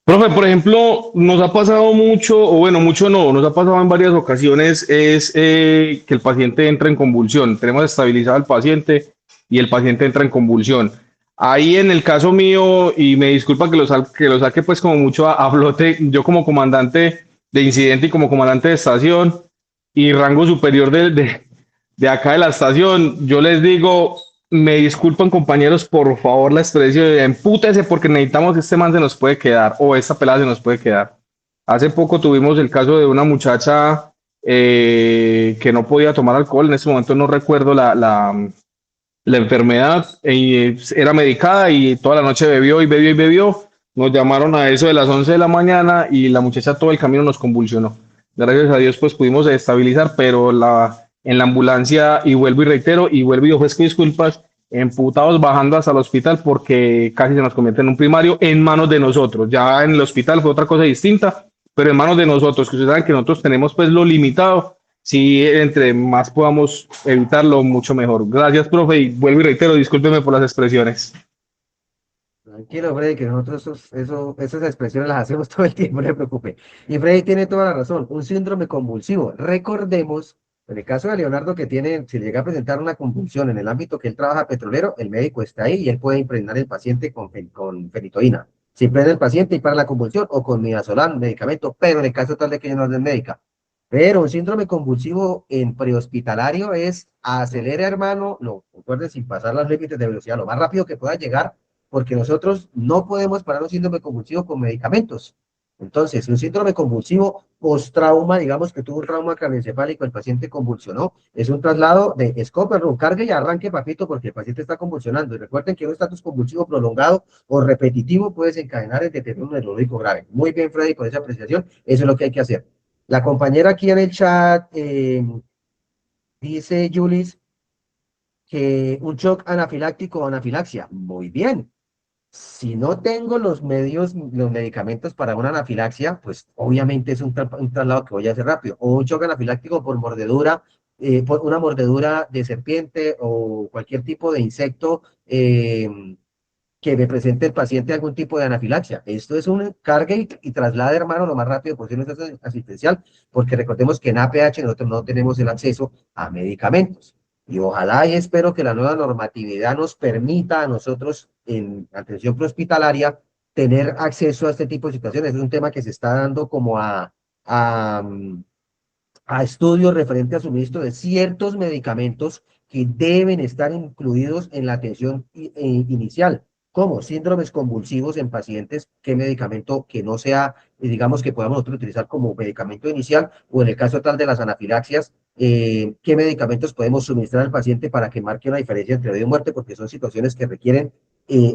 profe, por ejemplo, nos ha pasado mucho, o bueno, mucho no, nos ha pasado en varias ocasiones, es que el paciente entra en convulsión. Tenemos estabilizado al paciente y el paciente entra en convulsión. Ahí en el caso mío, y me disculpa que lo saque pues como mucho a flote, yo como comandante de incidente y como comandante de estación y rango superior de acá de la estación, yo les digo, me disculpan compañeros, por favor la expresión, empútese porque necesitamos que este man se nos puede quedar o esta pelada se nos puede quedar. Hace poco tuvimos el caso de una muchacha que no podía tomar alcohol, en este momento no recuerdo la enfermedad, era medicada y toda la noche bebió y bebió y bebió. Nos llamaron a eso de las 11 de la mañana y la muchacha todo el camino nos convulsionó. Gracias a Dios pues pudimos estabilizar, pero en la ambulancia, y vuelvo y reitero, y vuelvo y ofrezco disculpas, emputados bajando hasta el hospital porque casi se nos convierte en un primario en manos de nosotros. Ya en el hospital fue otra cosa distinta, pero en manos de nosotros, que ustedes saben que nosotros tenemos pues lo limitado. Si entre más podamos evitarlo, mucho mejor. Gracias, profe, y vuelvo y reitero, discúlpeme por las expresiones. Tranquilo, Freddy, que nosotros esas expresiones las hacemos todo el tiempo, no se preocupe. Y Freddy tiene toda la razón, un síndrome convulsivo. Recordemos, en el caso de Leonardo, que si le llega a presentar una convulsión en el ámbito que él trabaja petrolero, el médico está ahí y él puede impregnar el paciente con fenitoína. Si impregna el paciente y para la convulsión o con midazolam, medicamento, pero en el caso tal de que ella no es médica. Pero un síndrome convulsivo en prehospitalario es acelera, hermano, no, recuerde, sin pasar los límites de velocidad, lo más rápido que pueda llegar, porque nosotros no podemos parar un síndrome convulsivo con medicamentos. Entonces, un síndrome convulsivo post-trauma, digamos que tuvo un trauma craneoencefálico, el paciente convulsionó, es un traslado de scope, cargue y arranque, papito, porque el paciente está convulsionando. Y recuerden que un estatus convulsivo prolongado o repetitivo puede desencadenar el deterioro neurológico grave. Muy bien, Freddy, con esa apreciación, eso es lo que hay que hacer. La compañera aquí en el chat dice, Julis, que un shock anafiláctico o anafilaxia. Muy bien. Si no tengo los medicamentos para una anafilaxia, pues obviamente es un traslado que voy a hacer rápido. O un shock anafiláctico por mordedura por una mordedura de serpiente o cualquier tipo de insecto que me presente el paciente algún tipo de anafilaxia. Esto es un cargue y traslade, hermano, lo más rápido posible a centro asistencial, porque recordemos que en APH nosotros no tenemos el acceso a medicamentos. Y ojalá y espero que la nueva normatividad nos permita a nosotros en atención prehospitalaria tener acceso a este tipo de situaciones. Es un tema que se está dando como a, a estudios referentes al suministro de ciertos medicamentos que deben estar incluidos en la atención inicial, como síndromes convulsivos en pacientes, qué medicamento que no sea, digamos, que podamos nosotros utilizar como medicamento inicial, o en el caso tal de las anafilaxias, qué medicamentos podemos suministrar al paciente para que marque una diferencia entre vida y muerte, porque son situaciones que requieren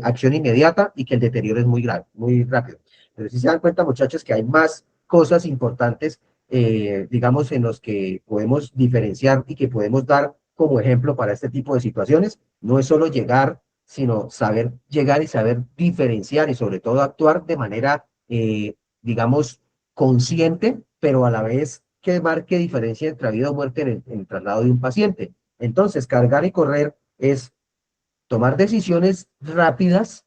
acción inmediata y que el deterioro es muy grave, muy rápido. Pero si se dan cuenta, muchachos, que hay más cosas importantes digamos, en los que podemos diferenciar y que podemos dar como ejemplo para este tipo de situaciones. No es solo llegar, sino saber llegar y saber diferenciar y sobre todo actuar de manera, digamos, consciente, pero a la vez que marque diferencia entre vida o muerte en el traslado de un paciente. Entonces, cargar y correr es tomar decisiones rápidas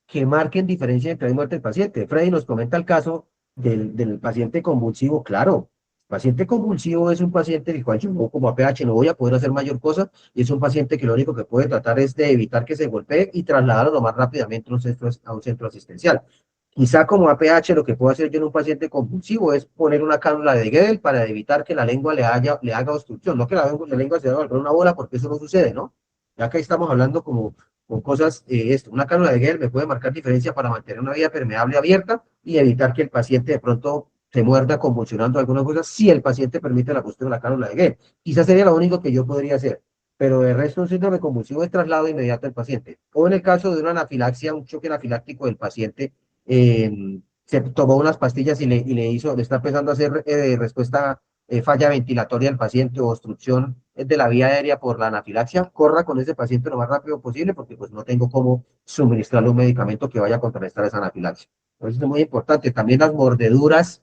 que marquen diferencia entre vida y muerte del paciente. Freddy nos comenta el caso del paciente convulsivo. Claro, paciente convulsivo es un paciente del cual yo como APH no voy a poder hacer mayor cosa, y es un paciente que lo único que puede tratar es de evitar que se golpee y trasladarlo lo más rápidamente a un centro asistencial. Quizá como APH lo que puedo hacer yo en un paciente convulsivo es poner una cánula de Guedel para evitar que la lengua le haga obstrucción, no que la lengua se haga una bola, porque eso no sucede, ¿no? Ya que estamos hablando como con cosas, una cánula de Guedel me puede marcar diferencia para mantener una vía permeable abierta y evitar que el paciente de pronto se muerda convulsionando alguna cosa, si el paciente permite la cuestión de la cánula de Guedel. Quizás sería lo único que yo podría hacer, pero de resto un síndrome convulsivo es traslado inmediato del paciente. O en el caso de una anafilaxia, un choque anafiláctico del paciente, se tomó unas pastillas y le está empezando a hacer respuesta falla ventilatoria del paciente o obstrucción de la vía aérea por la anafilaxia, corra con ese paciente lo más rápido posible, porque pues no tengo cómo suministrarle un medicamento que vaya a contrarrestar esa anafilaxia. Entonces es muy importante. También las mordeduras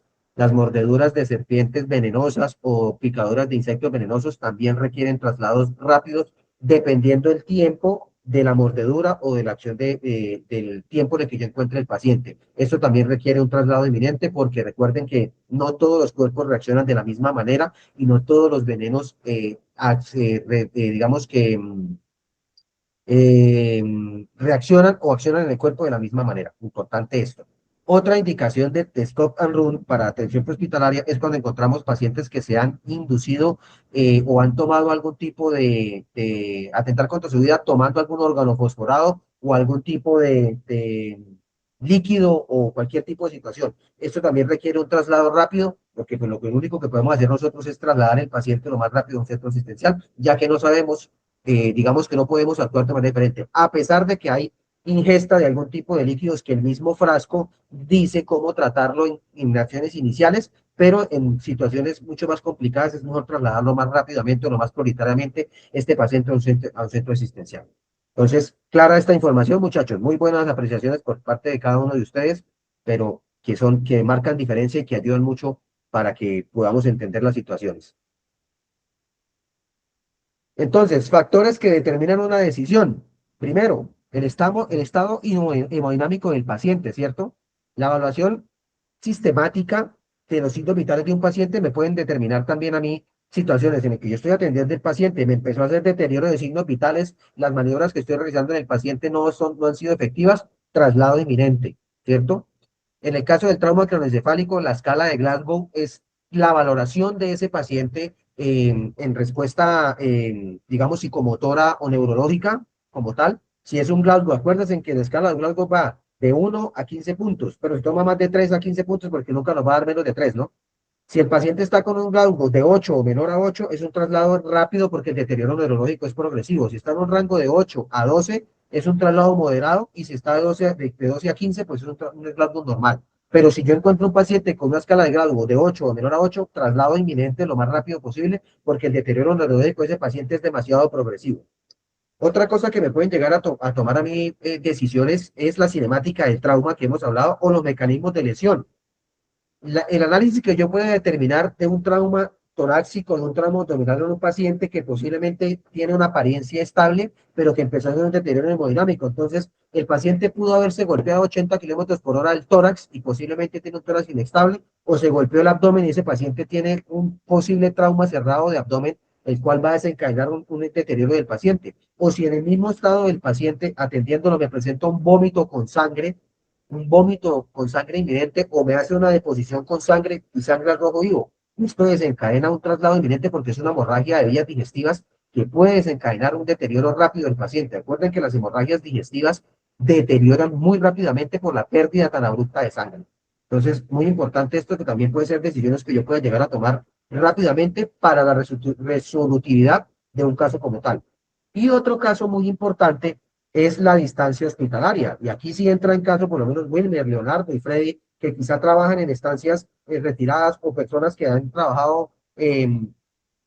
de serpientes venenosas o picaduras de insectos venenosos también requieren traslados rápidos, dependiendo del tiempo de la mordedura o de la acción del tiempo en el que yo encuentre el paciente. Esto también requiere un traslado inminente, porque recuerden que no todos los cuerpos reaccionan de la misma manera y no todos los venenos, digamos que reaccionan o accionan en el cuerpo de la misma manera. Importante esto. Otra indicación de stop and run para atención prehospitalaria es cuando encontramos pacientes que se han inducido o han tomado algún tipo de atentar contra su vida tomando algún órgano fosforado o algún tipo de líquido o cualquier tipo de situación. Esto también requiere un traslado rápido, porque pues, lo único que podemos hacer nosotros es trasladar el paciente lo más rápido a un centro asistencial, ya que no sabemos, digamos que no podemos actuar de manera diferente, a pesar de que hay ingesta de algún tipo de líquidos que el mismo frasco dice cómo tratarlo en acciones iniciales, pero en situaciones mucho más complicadas es mejor trasladarlo más rápidamente o lo más prioritariamente este paciente a un centro asistencial. Entonces, clara esta información, muchachos, muy buenas apreciaciones por parte de cada uno de ustedes, pero que marcan diferencia y que ayudan mucho para que podamos entender las situaciones. Entonces, factores que determinan una decisión. Primero, el estado hemodinámico del paciente, ¿cierto? La evaluación sistemática de los signos vitales de un paciente me pueden determinar también a mí situaciones en las que yo estoy atendiendo al paciente, me empezó a hacer deterioro de signos vitales, las maniobras que estoy realizando en el paciente no han sido efectivas, traslado inminente, ¿cierto? En el caso del trauma craneoencefálico, la escala de Glasgow es la valoración de ese paciente en respuesta, digamos, psicomotora o neurológica como tal. Si es un Glasgow, acuérdense que la escala de Glasgow va de 1 a 15 puntos, pero si toma más de 3 a 15 puntos, porque nunca nos va a dar menos de 3, ¿no? Si el paciente está con un Glasgow de 8 o menor a 8, es un traslado rápido porque el deterioro neurológico es progresivo. Si está en un rango de 8 a 12, es un traslado moderado, y si está de 12 a 15, pues es un Glasgow normal. Pero si yo encuentro un paciente con una escala de Glasgow de 8 o menor a 8, traslado inminente lo más rápido posible, porque el deterioro neurológico de ese paciente es demasiado progresivo. Otra cosa que me pueden llegar a tomar a mí decisiones es la cinemática del trauma que hemos hablado o los mecanismos de lesión. El análisis que yo pueda determinar de un trauma torácico de un tramo abdominal en un paciente que posiblemente tiene una apariencia estable, pero que empezó a tener un deterioro hemodinámico. Entonces, el paciente pudo haberse golpeado a 80 kilómetros por hora el tórax y posiblemente tiene un tórax inestable, o se golpeó el abdomen y ese paciente tiene un posible trauma cerrado de abdomen, el cual va a desencadenar un deterioro del paciente. O si en el mismo estado del paciente, atendiéndolo, me presenta un vómito con sangre inminente, o me hace una deposición con sangre y sangre al rojo vivo. Esto desencadena un traslado inminente porque es una hemorragia de vías digestivas que puede desencadenar un deterioro rápido del paciente. Recuerden que las hemorragias digestivas deterioran muy rápidamente por la pérdida tan abrupta de sangre. Entonces, muy importante esto, que también puede ser decisiones que yo pueda llegar a tomar rápidamente para la resolutividad de un caso como tal. Y otro caso muy importante es la distancia hospitalaria. Y aquí sí entra en caso, por lo menos Wilmer, Leonardo y Freddy, que quizá trabajan en estancias retiradas, o personas que han trabajado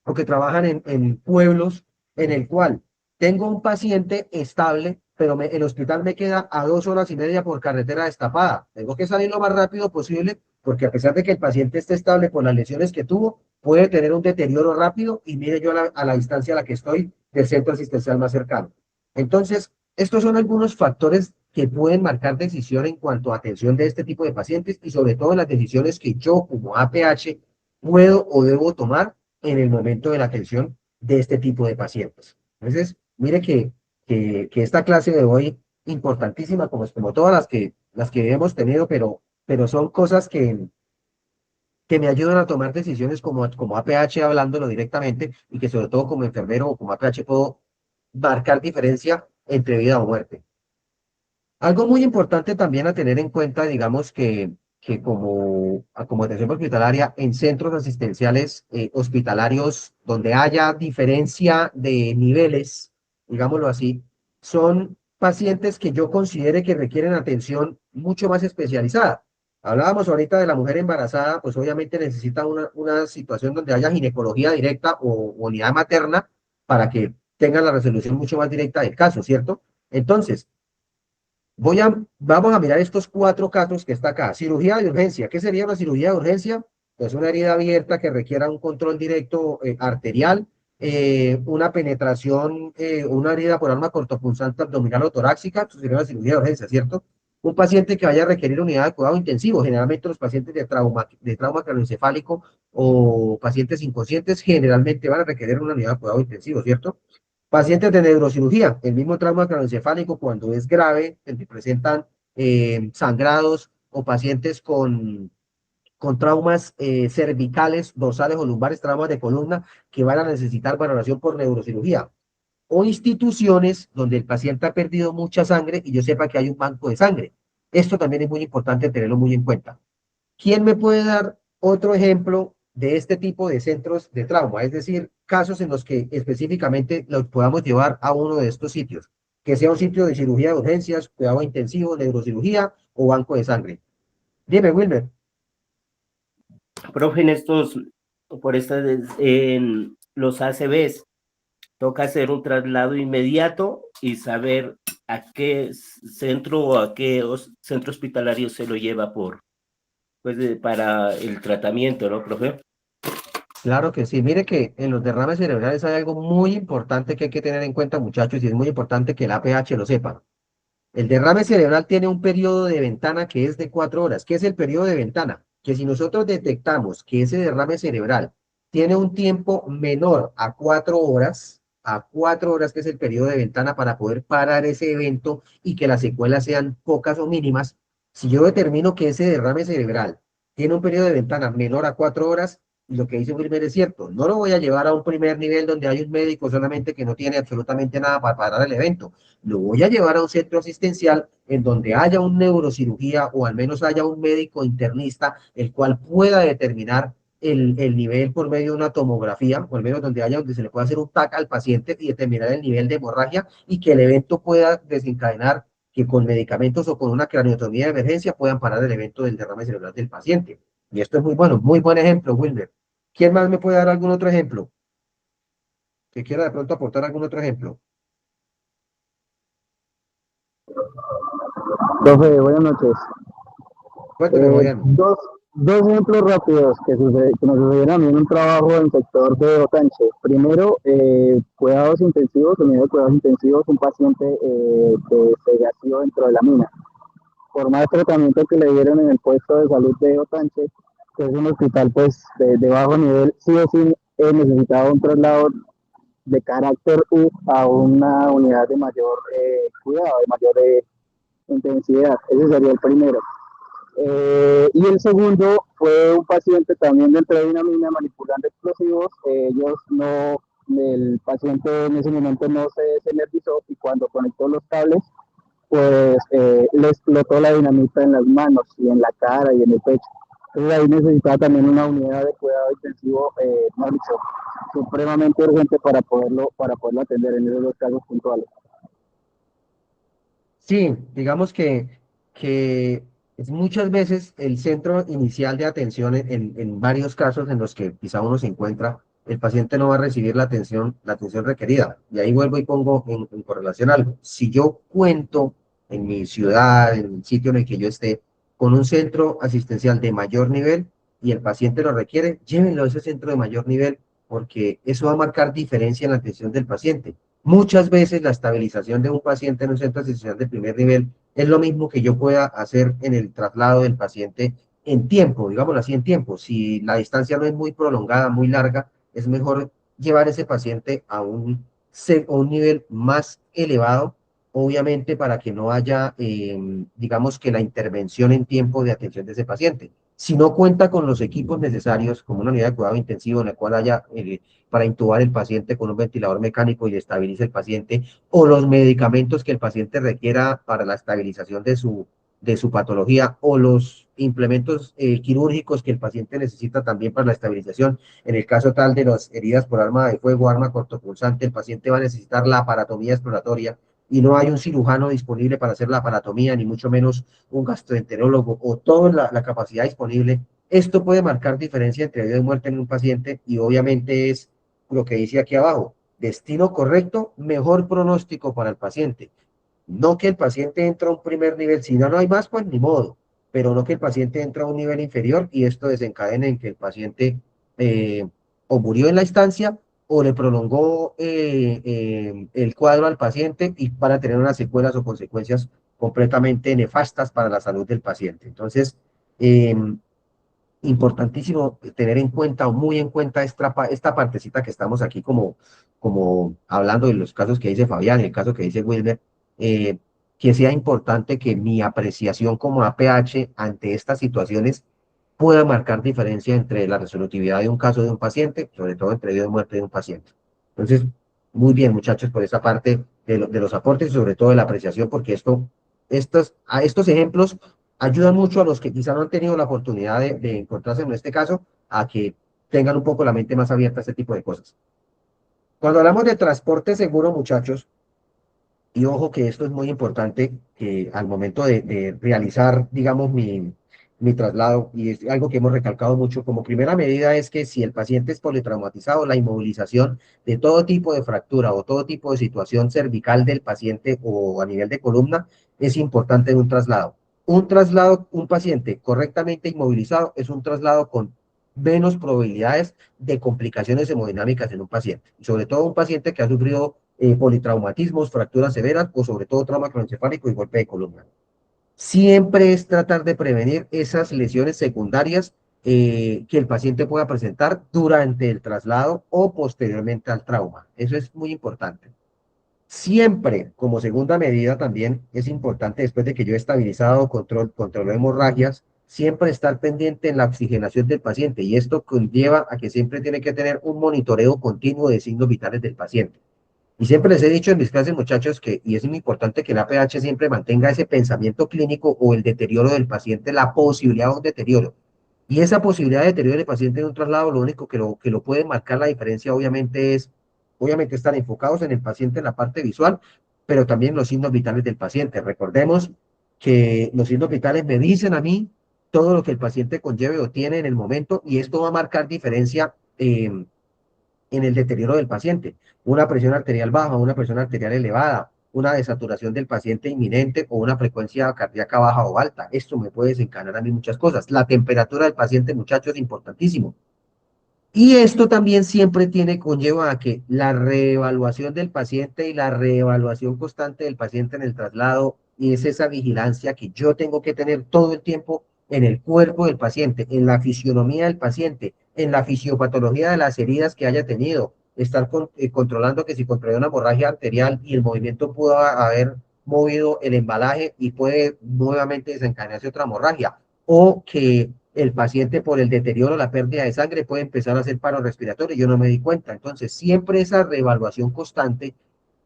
o que trabajan en pueblos en el cual tengo un paciente estable, pero el hospital me queda a 2 horas y media por carretera destapada. Tengo que salir lo más rápido posible, porque a pesar de que el paciente esté estable por las lesiones que tuvo, puede tener un deterioro rápido, y mire yo a la distancia a la que estoy del centro asistencial más cercano. Entonces, estos son algunos factores que pueden marcar decisión en cuanto a atención de este tipo de pacientes, y sobre todo las decisiones que yo como APH puedo o debo tomar en el momento de la atención de este tipo de pacientes. Entonces, mire que esta clase de hoy, importantísima, como todas las que hemos tenido, pero son cosas que me ayudan a tomar decisiones como APH, hablándolo directamente, y que sobre todo como enfermero o como APH puedo marcar diferencia entre vida o muerte. Algo muy importante también a tener en cuenta, digamos que como atención hospitalaria en centros asistenciales hospitalarios donde haya diferencia de niveles, digámoslo así, son pacientes que yo considere que requieren atención mucho más especializada. Hablábamos ahorita de la mujer embarazada, pues obviamente necesita una situación donde haya ginecología directa o unidad materna para que tenga la resolución mucho más directa del caso, ¿cierto? Entonces, vamos a mirar estos 4 casos que está acá. Cirugía de urgencia. ¿Qué sería una cirugía de urgencia? Pues una herida abierta que requiera un control directo arterial, una penetración, una herida por arma cortopunzante abdominal o torácica. Eso sería una cirugía de urgencia, ¿cierto? Un paciente que vaya a requerir unidad de cuidado intensivo. Generalmente los pacientes de trauma craneoencefálico o pacientes inconscientes generalmente van a requerir una unidad de cuidado intensivo, ¿cierto? Pacientes de neurocirugía, el mismo trauma craneoencefálico cuando es grave, donde presentan sangrados, o pacientes con traumas cervicales, dorsales o lumbares, traumas de columna, que van a necesitar valoración por neurocirugía. O instituciones donde el paciente ha perdido mucha sangre y yo sepa que hay un banco de sangre. Esto también es muy importante tenerlo muy en cuenta. ¿Quién me puede dar otro ejemplo de este tipo de centros de trauma? Es decir, casos en los que específicamente los podamos llevar a uno de estos sitios, que sea un sitio de cirugía de urgencias, cuidado intensivo, neurocirugía o banco de sangre. Dime, Wilmer. Profe, por estas, en los ACVs, toca hacer un traslado inmediato y saber a qué centro o a qué centro hospitalario se lo lleva para el tratamiento, ¿no, profe? Claro que sí. Mire que en los derrames cerebrales hay algo muy importante que hay que tener en cuenta, muchachos, y es muy importante que el APH lo sepa. El derrame cerebral tiene un periodo de ventana que es de 4 horas. ¿Qué es el periodo de ventana? Que si nosotros detectamos que ese derrame cerebral tiene un tiempo menor a 4 horas, que es el periodo de ventana para poder parar ese evento y que las secuelas sean pocas o mínimas, si yo determino que ese derrame cerebral tiene un periodo de ventana menor a 4 horas, y lo que dice Wilmer es cierto, no lo voy a llevar a un primer nivel donde hay un médico solamente que no tiene absolutamente nada para parar el evento. Lo voy a llevar a un centro asistencial en donde haya un neurocirugía, o al menos haya un médico internista, el cual pueda determinar el nivel por medio de una tomografía, o al menos donde se le pueda hacer un TAC al paciente y determinar el nivel de hemorragia, y que el evento pueda desencadenar que con medicamentos o con una craniotomía de emergencia puedan parar el evento del derrame cerebral del paciente. Y esto es muy bueno, muy buen ejemplo, Wilmer. ¿Quién más me puede dar algún otro ejemplo? Que quiera de pronto aportar algún otro ejemplo. Profe, buenas noches. Cuéntame, Mariano. Dos ejemplos rápidos que nos sucedieron a mí en un trabajo en el sector de Otanche. Primero, cuidados intensivos, unidad de cuidados intensivos, un paciente que se gaseó dentro de la mina. Por más tratamiento que le dieron en el puesto de salud de Otanche, que es un hospital pues de bajo nivel, sí o sí necesitaba un traslado de carácter U a una unidad de mayor cuidado, de mayor intensidad. Ese sería el primero. Y el segundo fue un paciente también dentro de una mina manipulando explosivos. Ellos no, el paciente en ese momento no se energizó y cuando conectó los cables, pues le explotó la dinamita en las manos y en la cara y en el pecho. Entonces ahí necesitaba también una unidad de cuidado intensivo, no dicho, supremamente urgente para poderlo atender en esos dos casos puntuales. Sí, digamos que es muchas veces el centro inicial de atención en varios casos en los que quizá uno se encuentra, el paciente no va a recibir la atención requerida. Y ahí vuelvo y pongo en correlación algo. Si yo cuento en mi ciudad, en el sitio en el que yo esté, con un centro asistencial de mayor nivel y el paciente lo requiere, llévenlo a ese centro de mayor nivel porque eso va a marcar diferencia en la atención del paciente. Muchas veces la estabilización de un paciente en un centro asistencial de primer nivel es lo mismo que yo pueda hacer en el traslado del paciente en tiempo, digámoslo así, en tiempo. Si la distancia no es muy prolongada, muy larga, es mejor llevar ese paciente a un nivel más elevado, obviamente para que no haya, digamos que la intervención en tiempo de atención de ese paciente. Si no cuenta con los equipos necesarios, como una unidad de cuidado intensivo en la cual haya para intubar el paciente con un ventilador mecánico y estabilice el paciente, o los medicamentos que el paciente requiera para la estabilización de su patología, o los implementos quirúrgicos que el paciente necesita también para la estabilización. En el caso tal de las heridas por arma de fuego, arma cortopulsante, el paciente va a necesitar la aparatomía exploratoria y no hay un cirujano disponible para hacer la aparatomía, ni mucho menos un gastroenterólogo o toda la capacidad disponible. Esto puede marcar diferencia entre vida y muerte en un paciente y obviamente es lo que dice aquí abajo, destino correcto, mejor pronóstico para el paciente. No que el paciente entre a un primer nivel, si no, no hay más, pues ni modo, pero no que el paciente entre a un nivel inferior y esto desencadene en que el paciente o murió en la instancia o le prolongó el cuadro al paciente y van a tener unas secuelas o consecuencias completamente nefastas para la salud del paciente. Entonces, eh, importantísimo tener en cuenta o muy en cuenta esta partecita que estamos aquí como hablando de los casos que dice Fabián, el caso que dice Wilmer, eh, que sea importante que mi apreciación como APH ante estas situaciones pueda marcar diferencia entre la resolutividad de un caso de un paciente, sobre todo entre vida y muerte de un paciente. Entonces, muy bien, muchachos, por esa parte de los aportes y sobre todo de la apreciación, porque a estos ejemplos ayudan mucho a los que quizá no han tenido la oportunidad de encontrarse en este caso, a que tengan un poco la mente más abierta a este tipo de cosas. Cuando hablamos de transporte seguro, muchachos, y ojo que esto es muy importante, que al momento de realizar, digamos, mi traslado, y es algo que hemos recalcado mucho, como primera medida es que si el paciente es politraumatizado, la inmovilización de todo tipo de fractura o todo tipo de situación cervical del paciente o a nivel de columna es importante en un traslado. Un traslado, un paciente correctamente inmovilizado es un traslado con menos probabilidades de complicaciones hemodinámicas en un paciente, y sobre todo un paciente que ha sufrido politraumatismos, fracturas severas o sobre todo trauma craneoencefálico y golpe de columna. Siempre es tratar de prevenir esas lesiones secundarias que el paciente pueda presentar durante el traslado o posteriormente al trauma. Eso es muy importante. Siempre, como segunda medida, también es importante, después de que yo he estabilizado, controlo hemorragias, siempre estar pendiente en la oxigenación del paciente. Y esto conlleva a que siempre tiene que tener un monitoreo continuo de signos vitales del paciente. Y siempre les he dicho en mis clases, muchachos, y es muy importante que la PH siempre mantenga ese pensamiento clínico o el deterioro del paciente, la posibilidad de un deterioro. Y esa posibilidad de deterioro del paciente en un traslado, lo único que lo puede marcar la diferencia, obviamente, estar enfocados en el paciente en la parte visual, pero también los signos vitales del paciente. Recordemos que los signos vitales me dicen a mí todo lo que el paciente conlleve o tiene en el momento, y esto va a marcar diferencia en el deterioro del paciente. Una presión arterial baja, una presión arterial elevada, una desaturación del paciente inminente o una frecuencia cardíaca baja o alta. Esto me puede desencadenar a mí muchas cosas. La temperatura del paciente, muchachos, es importantísimo. Y esto también siempre conlleva a que la reevaluación del paciente y la reevaluación constante del paciente en el traslado y es esa vigilancia que yo tengo que tener todo el tiempo en el cuerpo del paciente, en la fisionomía del paciente, en la fisiopatología de las heridas que haya tenido, estar controlando que si contrae una hemorragia arterial y el movimiento pudo haber movido el embalaje y puede nuevamente desencadenarse otra hemorragia, o que el paciente por el deterioro, la pérdida de sangre puede empezar a hacer paro respiratorio y yo no me di cuenta. Entonces, siempre esa reevaluación constante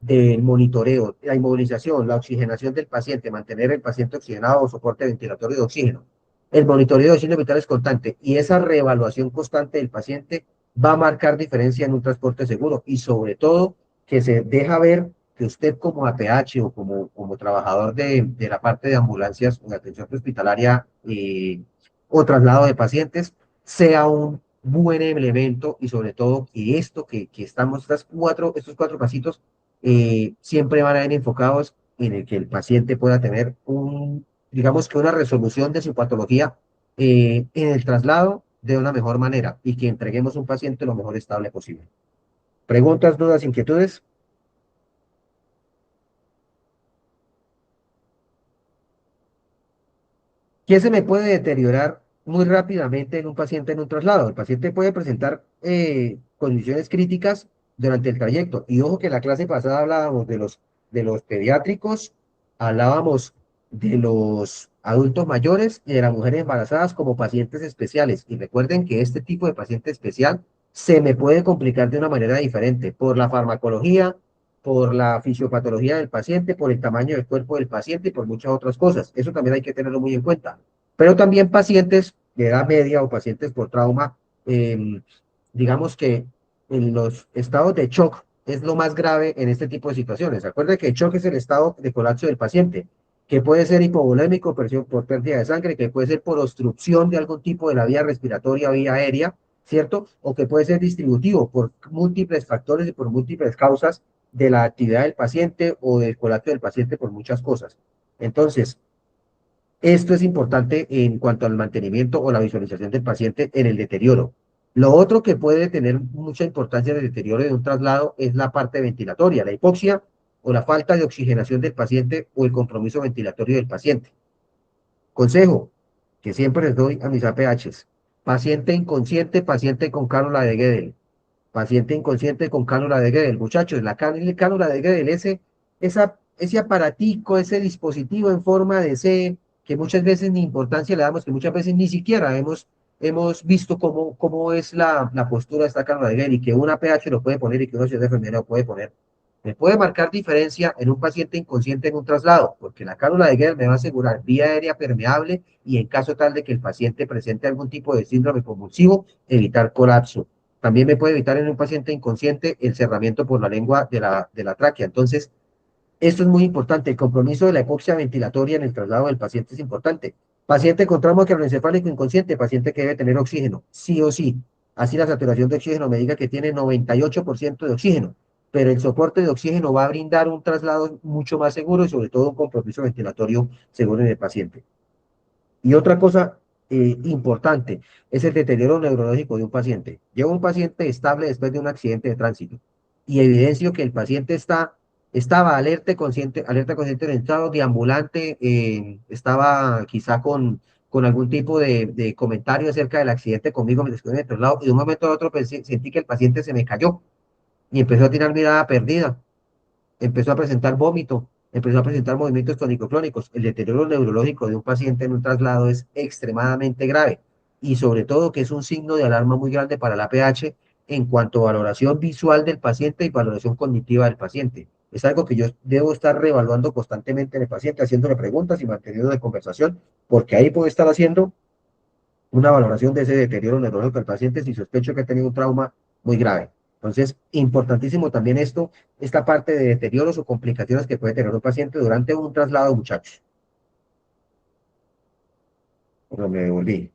del monitoreo, la inmovilización, la oxigenación del paciente, mantener el paciente oxigenado o soporte ventilatorio de oxígeno, el monitoreo de signos vitales constante y esa reevaluación constante del paciente va a marcar diferencia en un transporte seguro y sobre todo que se deja ver que usted como APH o como trabajador de la parte de ambulancias o de atención hospitalaria o traslado de pacientes sea un buen elemento y sobre todo que esto que estamos, estos cuatro pasitos siempre van a ir enfocados en el que el paciente pueda tener digamos que una resolución de su patología en el traslado de una mejor manera y que entreguemos un paciente lo mejor estable posible. ¿Preguntas, dudas, inquietudes? ¿Qué se me puede deteriorar muy rápidamente en un paciente en un traslado? El paciente puede presentar condiciones críticas durante el trayecto. Y ojo que en la clase pasada hablábamos de los pediátricos, hablábamos de los adultos mayores y de las mujeres embarazadas como pacientes especiales. Y recuerden que este tipo de paciente especial se me puede complicar de una manera diferente por la farmacología, por la fisiopatología del paciente, por el tamaño del cuerpo del paciente y por muchas otras cosas. Eso también hay que tenerlo muy en cuenta. Pero también pacientes de edad media o pacientes por trauma, digamos que en los estados de shock es lo más grave en este tipo de situaciones. Acuérdense que el shock es el estado de colapso del paciente, que puede ser hipovolémico por pérdida de sangre, que puede ser por obstrucción de algún tipo de la vía respiratoria o vía aérea, ¿cierto? O que puede ser distributivo por múltiples factores y por múltiples causas de la actividad del paciente o del colapso del paciente por muchas cosas. Entonces, esto es importante en cuanto al mantenimiento o la visualización del paciente en el deterioro. Lo otro que puede tener mucha importancia en el deterioro de un traslado es la parte ventilatoria, la hipoxia o la falta de oxigenación del paciente o el compromiso ventilatorio del paciente. Consejo que siempre les doy a mis APHs. Paciente inconsciente, paciente con cánula de Guedel. Paciente inconsciente con cánula de Guedel. Muchachos, la cánula de Guedel, ese aparatico, ese dispositivo en forma de C, que muchas veces ni importancia le damos, que muchas veces ni siquiera hemos visto cómo es la postura de esta cánula de Guedel y que una pH lo puede poner y que una ciudad de enfermera lo puede poner. Me puede marcar diferencia en un paciente inconsciente en un traslado, porque la cánula de Guedel me va a asegurar vía aérea permeable y en caso tal de que el paciente presente algún tipo de síndrome convulsivo, evitar colapso. También me puede evitar en un paciente inconsciente el cerramiento por la lengua de la tráquea. Entonces, esto es muy importante. El compromiso de la hipoxia ventilatoria en el traslado del paciente es importante. Paciente con trauma craneoencefálico inconsciente, paciente que debe tener oxígeno, sí o sí. Así la saturación de oxígeno me diga que tiene 98% de oxígeno, pero el soporte de oxígeno va a brindar un traslado mucho más seguro y sobre todo un compromiso ventilatorio seguro en el paciente. Y otra cosa importante es el deterioro neurológico de un paciente. Llevo un paciente estable después de un accidente de tránsito y evidencio que el paciente estaba alerta consciente en el estado deambulante, estaba quizá con algún tipo de comentario acerca del accidente conmigo mientras estoy en el traslado y de un momento a otro sentí que el paciente se me cayó y empezó a tener mirada perdida, empezó a presentar vómito, empezó a presentar movimientos tónico-clónicos. El deterioro neurológico de un paciente en un traslado es extremadamente grave y sobre todo que es un signo de alarma muy grande para la pH en cuanto a valoración visual del paciente y valoración cognitiva del paciente. Es algo que yo debo estar reevaluando constantemente en el paciente, haciéndole preguntas y manteniendo de conversación, porque ahí puedo estar haciendo una valoración de ese deterioro neurológico del paciente si sospecho que ha tenido un trauma muy grave. Entonces, importantísimo también esta parte de deterioros o complicaciones que puede tener un paciente durante un traslado, muchachos. Pero me devolví.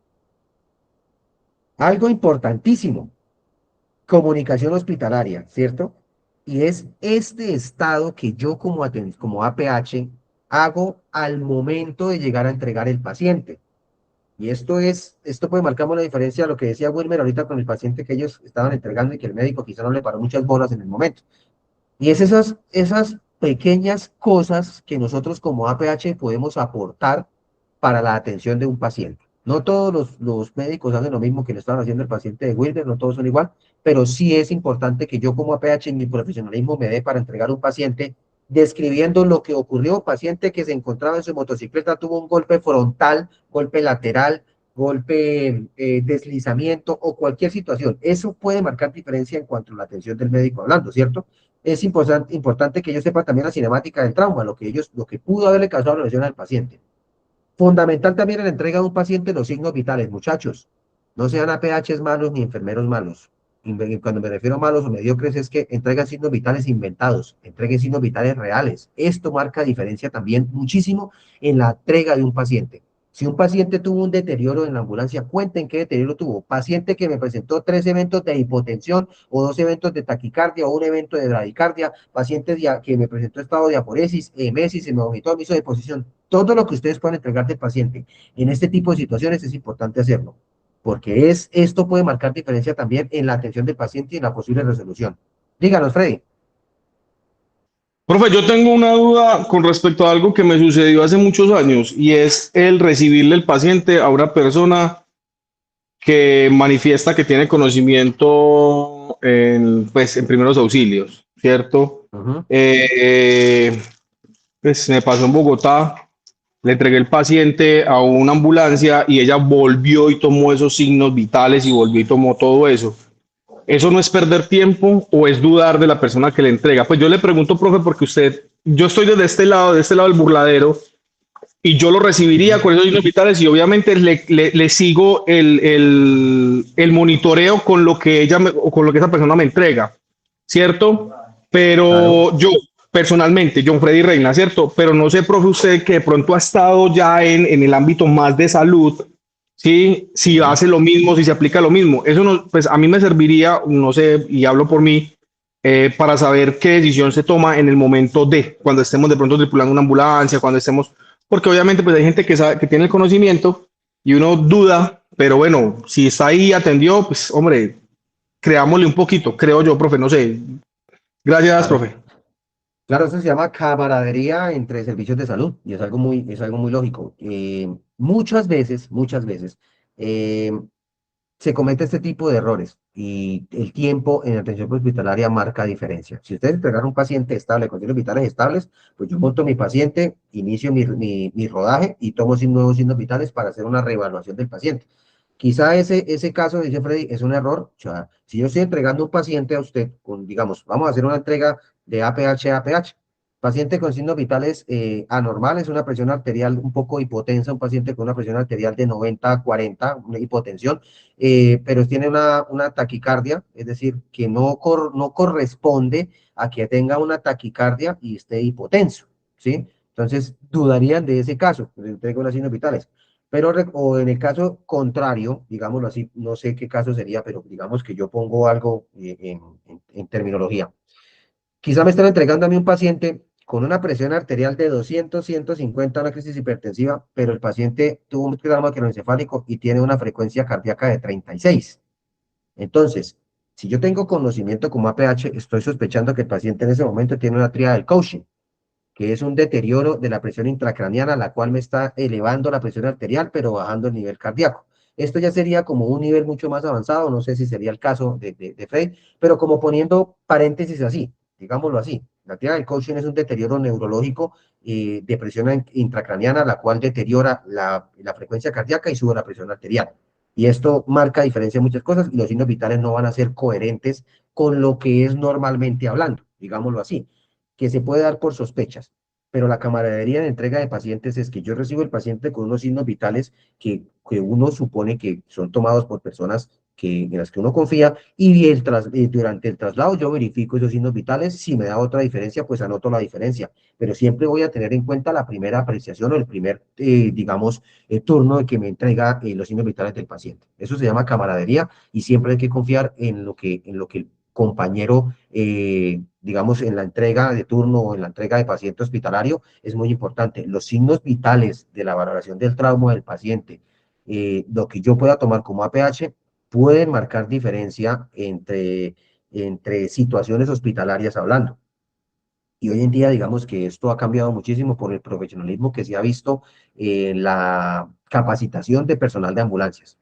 Algo importantísimo, comunicación hospitalaria, ¿cierto? Y es este estado que yo como APH hago al momento de llegar a entregar el paciente. Y esto puede marcar una diferencia a lo que decía Wilmer ahorita con el paciente que ellos estaban entregando y que el médico quizá no le paró muchas bolas en el momento. Y es esas pequeñas cosas que nosotros como APH podemos aportar para la atención de un paciente. No todos los médicos hacen lo mismo que le estaban haciendo el paciente de Wilmer, no todos son igual, pero sí es importante que yo como APH en mi profesionalismo me dé para entregar un paciente describiendo lo que ocurrió, paciente que se encontraba en su motocicleta, tuvo un golpe frontal, golpe lateral, golpe, deslizamiento o cualquier situación. Eso puede marcar diferencia en cuanto a la atención del médico hablando, ¿cierto? Es importante que ellos sepan también la cinemática del trauma, lo que pudo haberle causado la lesión al paciente. Fundamental también en la entrega de un paciente los signos vitales, muchachos. No sean APHs malos ni enfermeros malos. Cuando me refiero a malos o mediocres es que entregan signos vitales inventados, entreguen signos vitales reales. Esto marca diferencia también muchísimo en la entrega de un paciente. Si un paciente tuvo un deterioro en la ambulancia, cuenten qué deterioro tuvo. Paciente que me presentó 3 eventos de hipotensión o 2 eventos de taquicardia o un evento de bradicardia. Paciente que me presentó estado de aporesis, emesis, se me vomitó, me hizo deposición. Todo lo que ustedes puedan entregar del paciente en este tipo de situaciones es importante hacerlo, porque esto puede marcar diferencia también en la atención del paciente y en la posible resolución. Díganos, Freddy. Profe, yo tengo una duda con respecto a algo que me sucedió hace muchos años y es el recibirle el paciente a una persona que manifiesta que tiene conocimiento pues, en primeros auxilios, ¿cierto? Ujú. Pues me pasó en Bogotá, le entregué el paciente a una ambulancia y ella volvió y tomó esos signos vitales y volvió y tomó todo eso. ¿Eso no es perder tiempo o es dudar de la persona que le entrega? Pues yo le pregunto, profe, porque yo estoy de este lado del burladero, y yo lo recibiría con esos signos vitales y obviamente le sigo el monitoreo con lo que o con lo que esa persona me entrega, ¿cierto? Claro. Pero yo, personalmente, John Freddy Reina, ¿cierto? Pero no sé, profe, usted que de pronto ha estado ya en el ámbito más de salud, ¿sí? Si Ujú. hace lo mismo, si se aplica lo mismo. Eso no, pues a mí me serviría, no sé, y hablo por mí, para saber qué decisión se toma en el momento cuando estemos de pronto tripulando una ambulancia, cuando estemos, porque obviamente pues hay gente que sabe, que tiene el conocimiento y uno duda, pero bueno, si está ahí y atendió, pues hombre, creámosle un poquito, creo yo, profe, no sé. Gracias, Claro. profe. Claro, eso se llama camaradería entre servicios de salud y es algo muy lógico. Muchas veces, eh, se comete este tipo de errores y el tiempo en atención hospitalaria marca diferencia. Si ustedes entregan un paciente estable con signos vitales estables, pues yo monto mi paciente, inicio mi rodaje y tomo nuevos signos vitales para hacer una reevaluación del paciente. Quizá ese caso, dice Freddy, es un error. O sea, si yo estoy entregando un paciente a usted, digamos, vamos a hacer una entrega de APH a APH. Paciente con signos vitales anormales, una presión arterial un poco hipotensa, un paciente con una presión arterial de 90 a 40, una hipotensión, pero tiene una taquicardia, es decir, que no corresponde a que tenga una taquicardia y esté hipotenso, ¿sí? Entonces, dudarían de ese caso, de entrega de signos vitales. Pero, o en el caso contrario, digámoslo así, no sé qué caso sería, pero digamos que yo pongo algo en terminología. Quizá me están entregando a mí un paciente con una presión arterial de 200, 150, una crisis hipertensiva, pero el paciente tuvo un trauma craneoencefálico y tiene una frecuencia cardíaca de 36. Entonces, si yo tengo conocimiento como APH, estoy sospechando que el paciente en ese momento tiene una tríada del Cushing, que es un deterioro de la presión intracraneana, la cual me está elevando la presión arterial, pero bajando el nivel cardíaco. Esto ya sería como un nivel mucho más avanzado, no sé si sería el caso de Frey, pero como poniendo paréntesis así, digámoslo así. La teoría del coaching es un deterioro neurológico de presión intracraneana, la cual deteriora la frecuencia cardíaca y sube la presión arterial. Y esto marca diferencia en muchas cosas y los signos vitales no van a ser coherentes con lo que es normalmente hablando, digámoslo así, que se puede dar por sospechas, pero la camaradería en entrega de pacientes es que yo recibo el paciente con unos signos vitales que uno supone que son tomados por personas en las que uno confía y durante el traslado yo verifico esos signos vitales, si me da otra diferencia, pues anoto la diferencia, pero siempre voy a tener en cuenta la primera apreciación o el primer, digamos, turno de que me entrega los signos vitales del paciente. Eso se llama camaradería y siempre hay que confiar en lo que compañero, digamos, en la entrega de turno o en la entrega de paciente hospitalario, es muy importante. Los signos vitales de la valoración del trauma del paciente, lo que yo pueda tomar como APH, pueden marcar diferencia entre situaciones hospitalarias hablando. Y hoy en día, digamos que esto ha cambiado muchísimo por el profesionalismo que se ha visto en la capacitación de personal de ambulancias.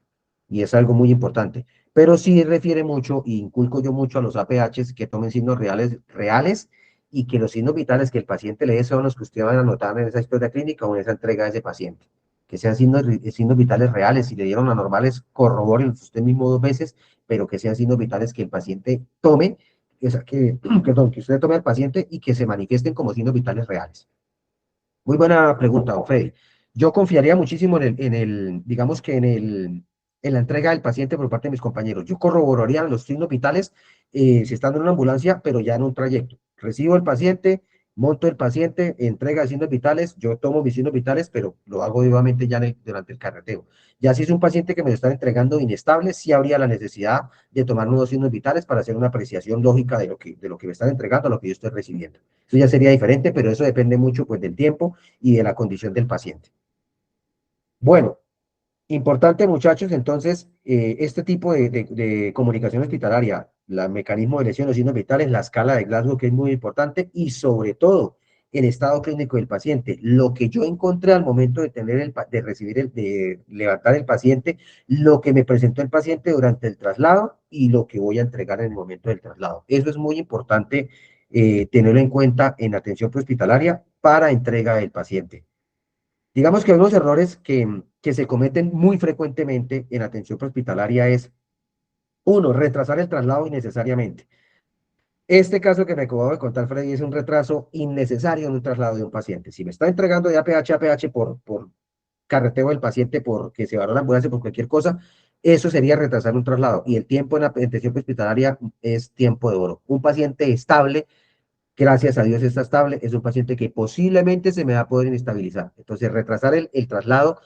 Y es algo muy importante. Pero sí refiere mucho, y inculco yo mucho a los APHs que tomen signos reales y que los signos vitales que el paciente le dé son los que usted va a anotar en esa historia clínica o en esa entrega de ese paciente. Que sean signos vitales reales. Si le dieron anormales, corroboren usted mismo 2 veces, pero que sean signos vitales que el paciente tome, perdón, que usted tome al paciente y que se manifiesten como signos vitales reales. Muy buena pregunta, don Freddy. Yo confiaría muchísimo digamos que en la entrega del paciente por parte de mis compañeros. Yo corroboraría los signos vitales si estando en una ambulancia, pero ya en un trayecto. Recibo el paciente, monto el paciente, entrega de signos vitales, yo tomo mis signos vitales, pero lo hago obviamente ya durante el carreteo. Ya si es un paciente que me lo están entregando inestable, sí habría la necesidad de tomar unos signos vitales para hacer una apreciación lógica de lo que me están entregando a lo que yo estoy recibiendo. Eso ya sería diferente, pero eso depende mucho pues del tiempo y de la condición del paciente. Bueno, importante muchachos, entonces, este tipo de comunicación hospitalaria, el mecanismo de lesión, los signos vitales, la escala de Glasgow, que es muy importante, y sobre todo el estado clínico del paciente. Lo que yo encontré al momento de levantar el paciente, lo que me presentó el paciente durante el traslado y lo que voy a entregar en el momento del traslado. Eso es muy importante tenerlo en cuenta en atención prehospitalaria para entrega del paciente. Digamos que unos errores que se cometen muy frecuentemente en atención prehospitalaria es, uno, retrasar el traslado innecesariamente. Este caso que me acabo de contar, Freddy, es un retraso innecesario en un traslado de un paciente. Si me está entregando de APH a APH por carreteo del paciente, porque se va a la ambulancia por cualquier cosa, eso sería retrasar un traslado. Y el tiempo en la atención prehospitalaria es tiempo de oro. Un paciente estable, gracias a Dios está estable, es un paciente que posiblemente se me va a poder inestabilizar. Entonces, retrasar el traslado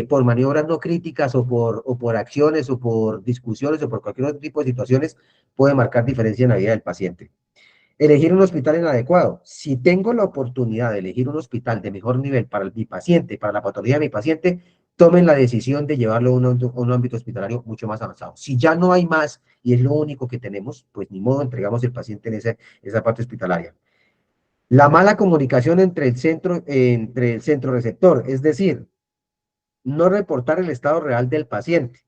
por maniobras no críticas o por acciones o por discusiones o por cualquier otro tipo de situaciones puede marcar diferencia en la vida del paciente. Elegir un hospital inadecuado. Si tengo la oportunidad de elegir un hospital de mejor nivel para mi paciente, para la patología de mi paciente, tomen la decisión de llevarlo a un ámbito hospitalario mucho más avanzado. Si ya no hay más y es lo único que tenemos, pues ni modo, entregamos el paciente en esa parte hospitalaria. La mala comunicación entre el centro receptor, es decir, no reportar el estado real del paciente.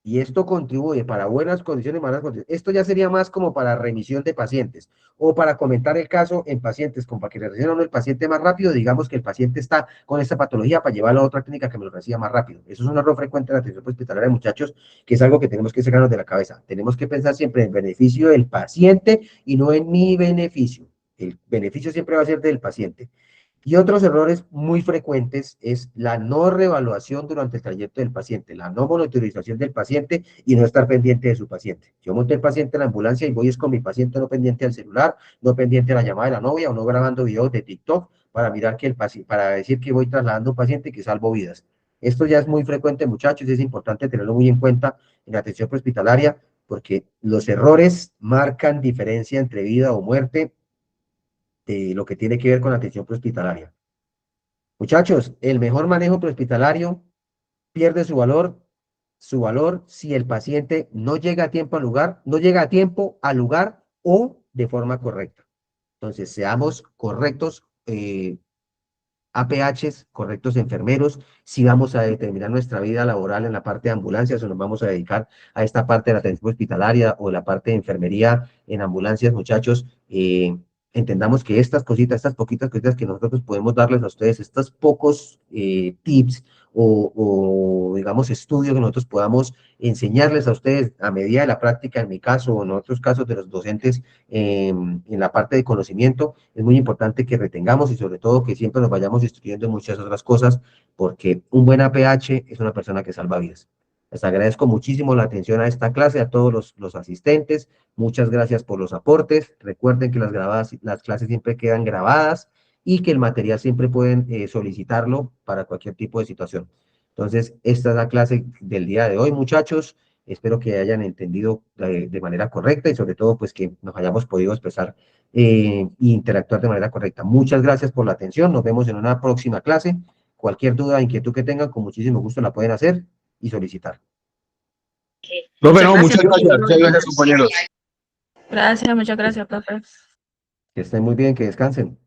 Y esto contribuye para buenas condiciones, malas condiciones. Esto ya sería más como para remisión de pacientes o para comentar el caso en pacientes, como para que le reciban el paciente más rápido, digamos que el paciente está con esta patología para llevarlo a otra clínica que me lo reciba más rápido. Eso es un error frecuente en la atención hospitalaria, muchachos, que es algo que tenemos que sacarnos de la cabeza. Tenemos que pensar siempre en beneficio del paciente y no en mi beneficio. El beneficio siempre va a ser del paciente. Y otros errores muy frecuentes es la no reevaluación durante el trayecto del paciente, la no monitorización del paciente y no estar pendiente de su paciente. Yo monté el paciente en la ambulancia y voy es con mi paciente no pendiente al celular, no pendiente a la llamada de la novia o no grabando videos de TikTok para mirar para decir que voy trasladando un paciente que salvo vidas. Esto ya es muy frecuente, muchachos, y es importante tenerlo muy en cuenta en la atención prehospitalaria porque los errores marcan diferencia entre vida o muerte de lo que tiene que ver con la atención prehospitalaria. Muchachos, el mejor manejo prehospitalario pierde su valor si el paciente no llega a tiempo al lugar, no llega a tiempo al lugar o de forma correcta. Entonces, seamos correctos APHs, correctos enfermeros, si vamos a determinar nuestra vida laboral en la parte de ambulancias o nos vamos a dedicar a esta parte de la atención hospitalaria o la parte de enfermería en ambulancias, muchachos, entendamos que estas cositas, estas poquitas cositas que nosotros podemos darles a ustedes, estos pocos tips digamos estudios que nosotros podamos enseñarles a ustedes a medida de la práctica, en mi caso o en otros casos de los docentes en la parte de conocimiento, es muy importante que retengamos y sobre todo que siempre nos vayamos instruyendo en muchas otras cosas, porque un buen APH es una persona que salva vidas. Les agradezco muchísimo la atención a esta clase, a todos los asistentes. Muchas gracias por los aportes. Recuerden que las clases siempre quedan grabadas y que el material siempre pueden solicitarlo para cualquier tipo de situación. Entonces, esta es la clase del día de hoy, muchachos. Espero que hayan entendido de manera correcta y sobre todo pues que nos hayamos podido expresar e interactuar de manera correcta. Muchas gracias por la atención. Nos vemos en una próxima clase. Cualquier duda, inquietud que tengan, con muchísimo gusto la pueden hacer y solicitar. Profe, no, muchas profe. gracias, compañeros. Gracias, muchas gracias, profe. Que estén muy bien, que descansen.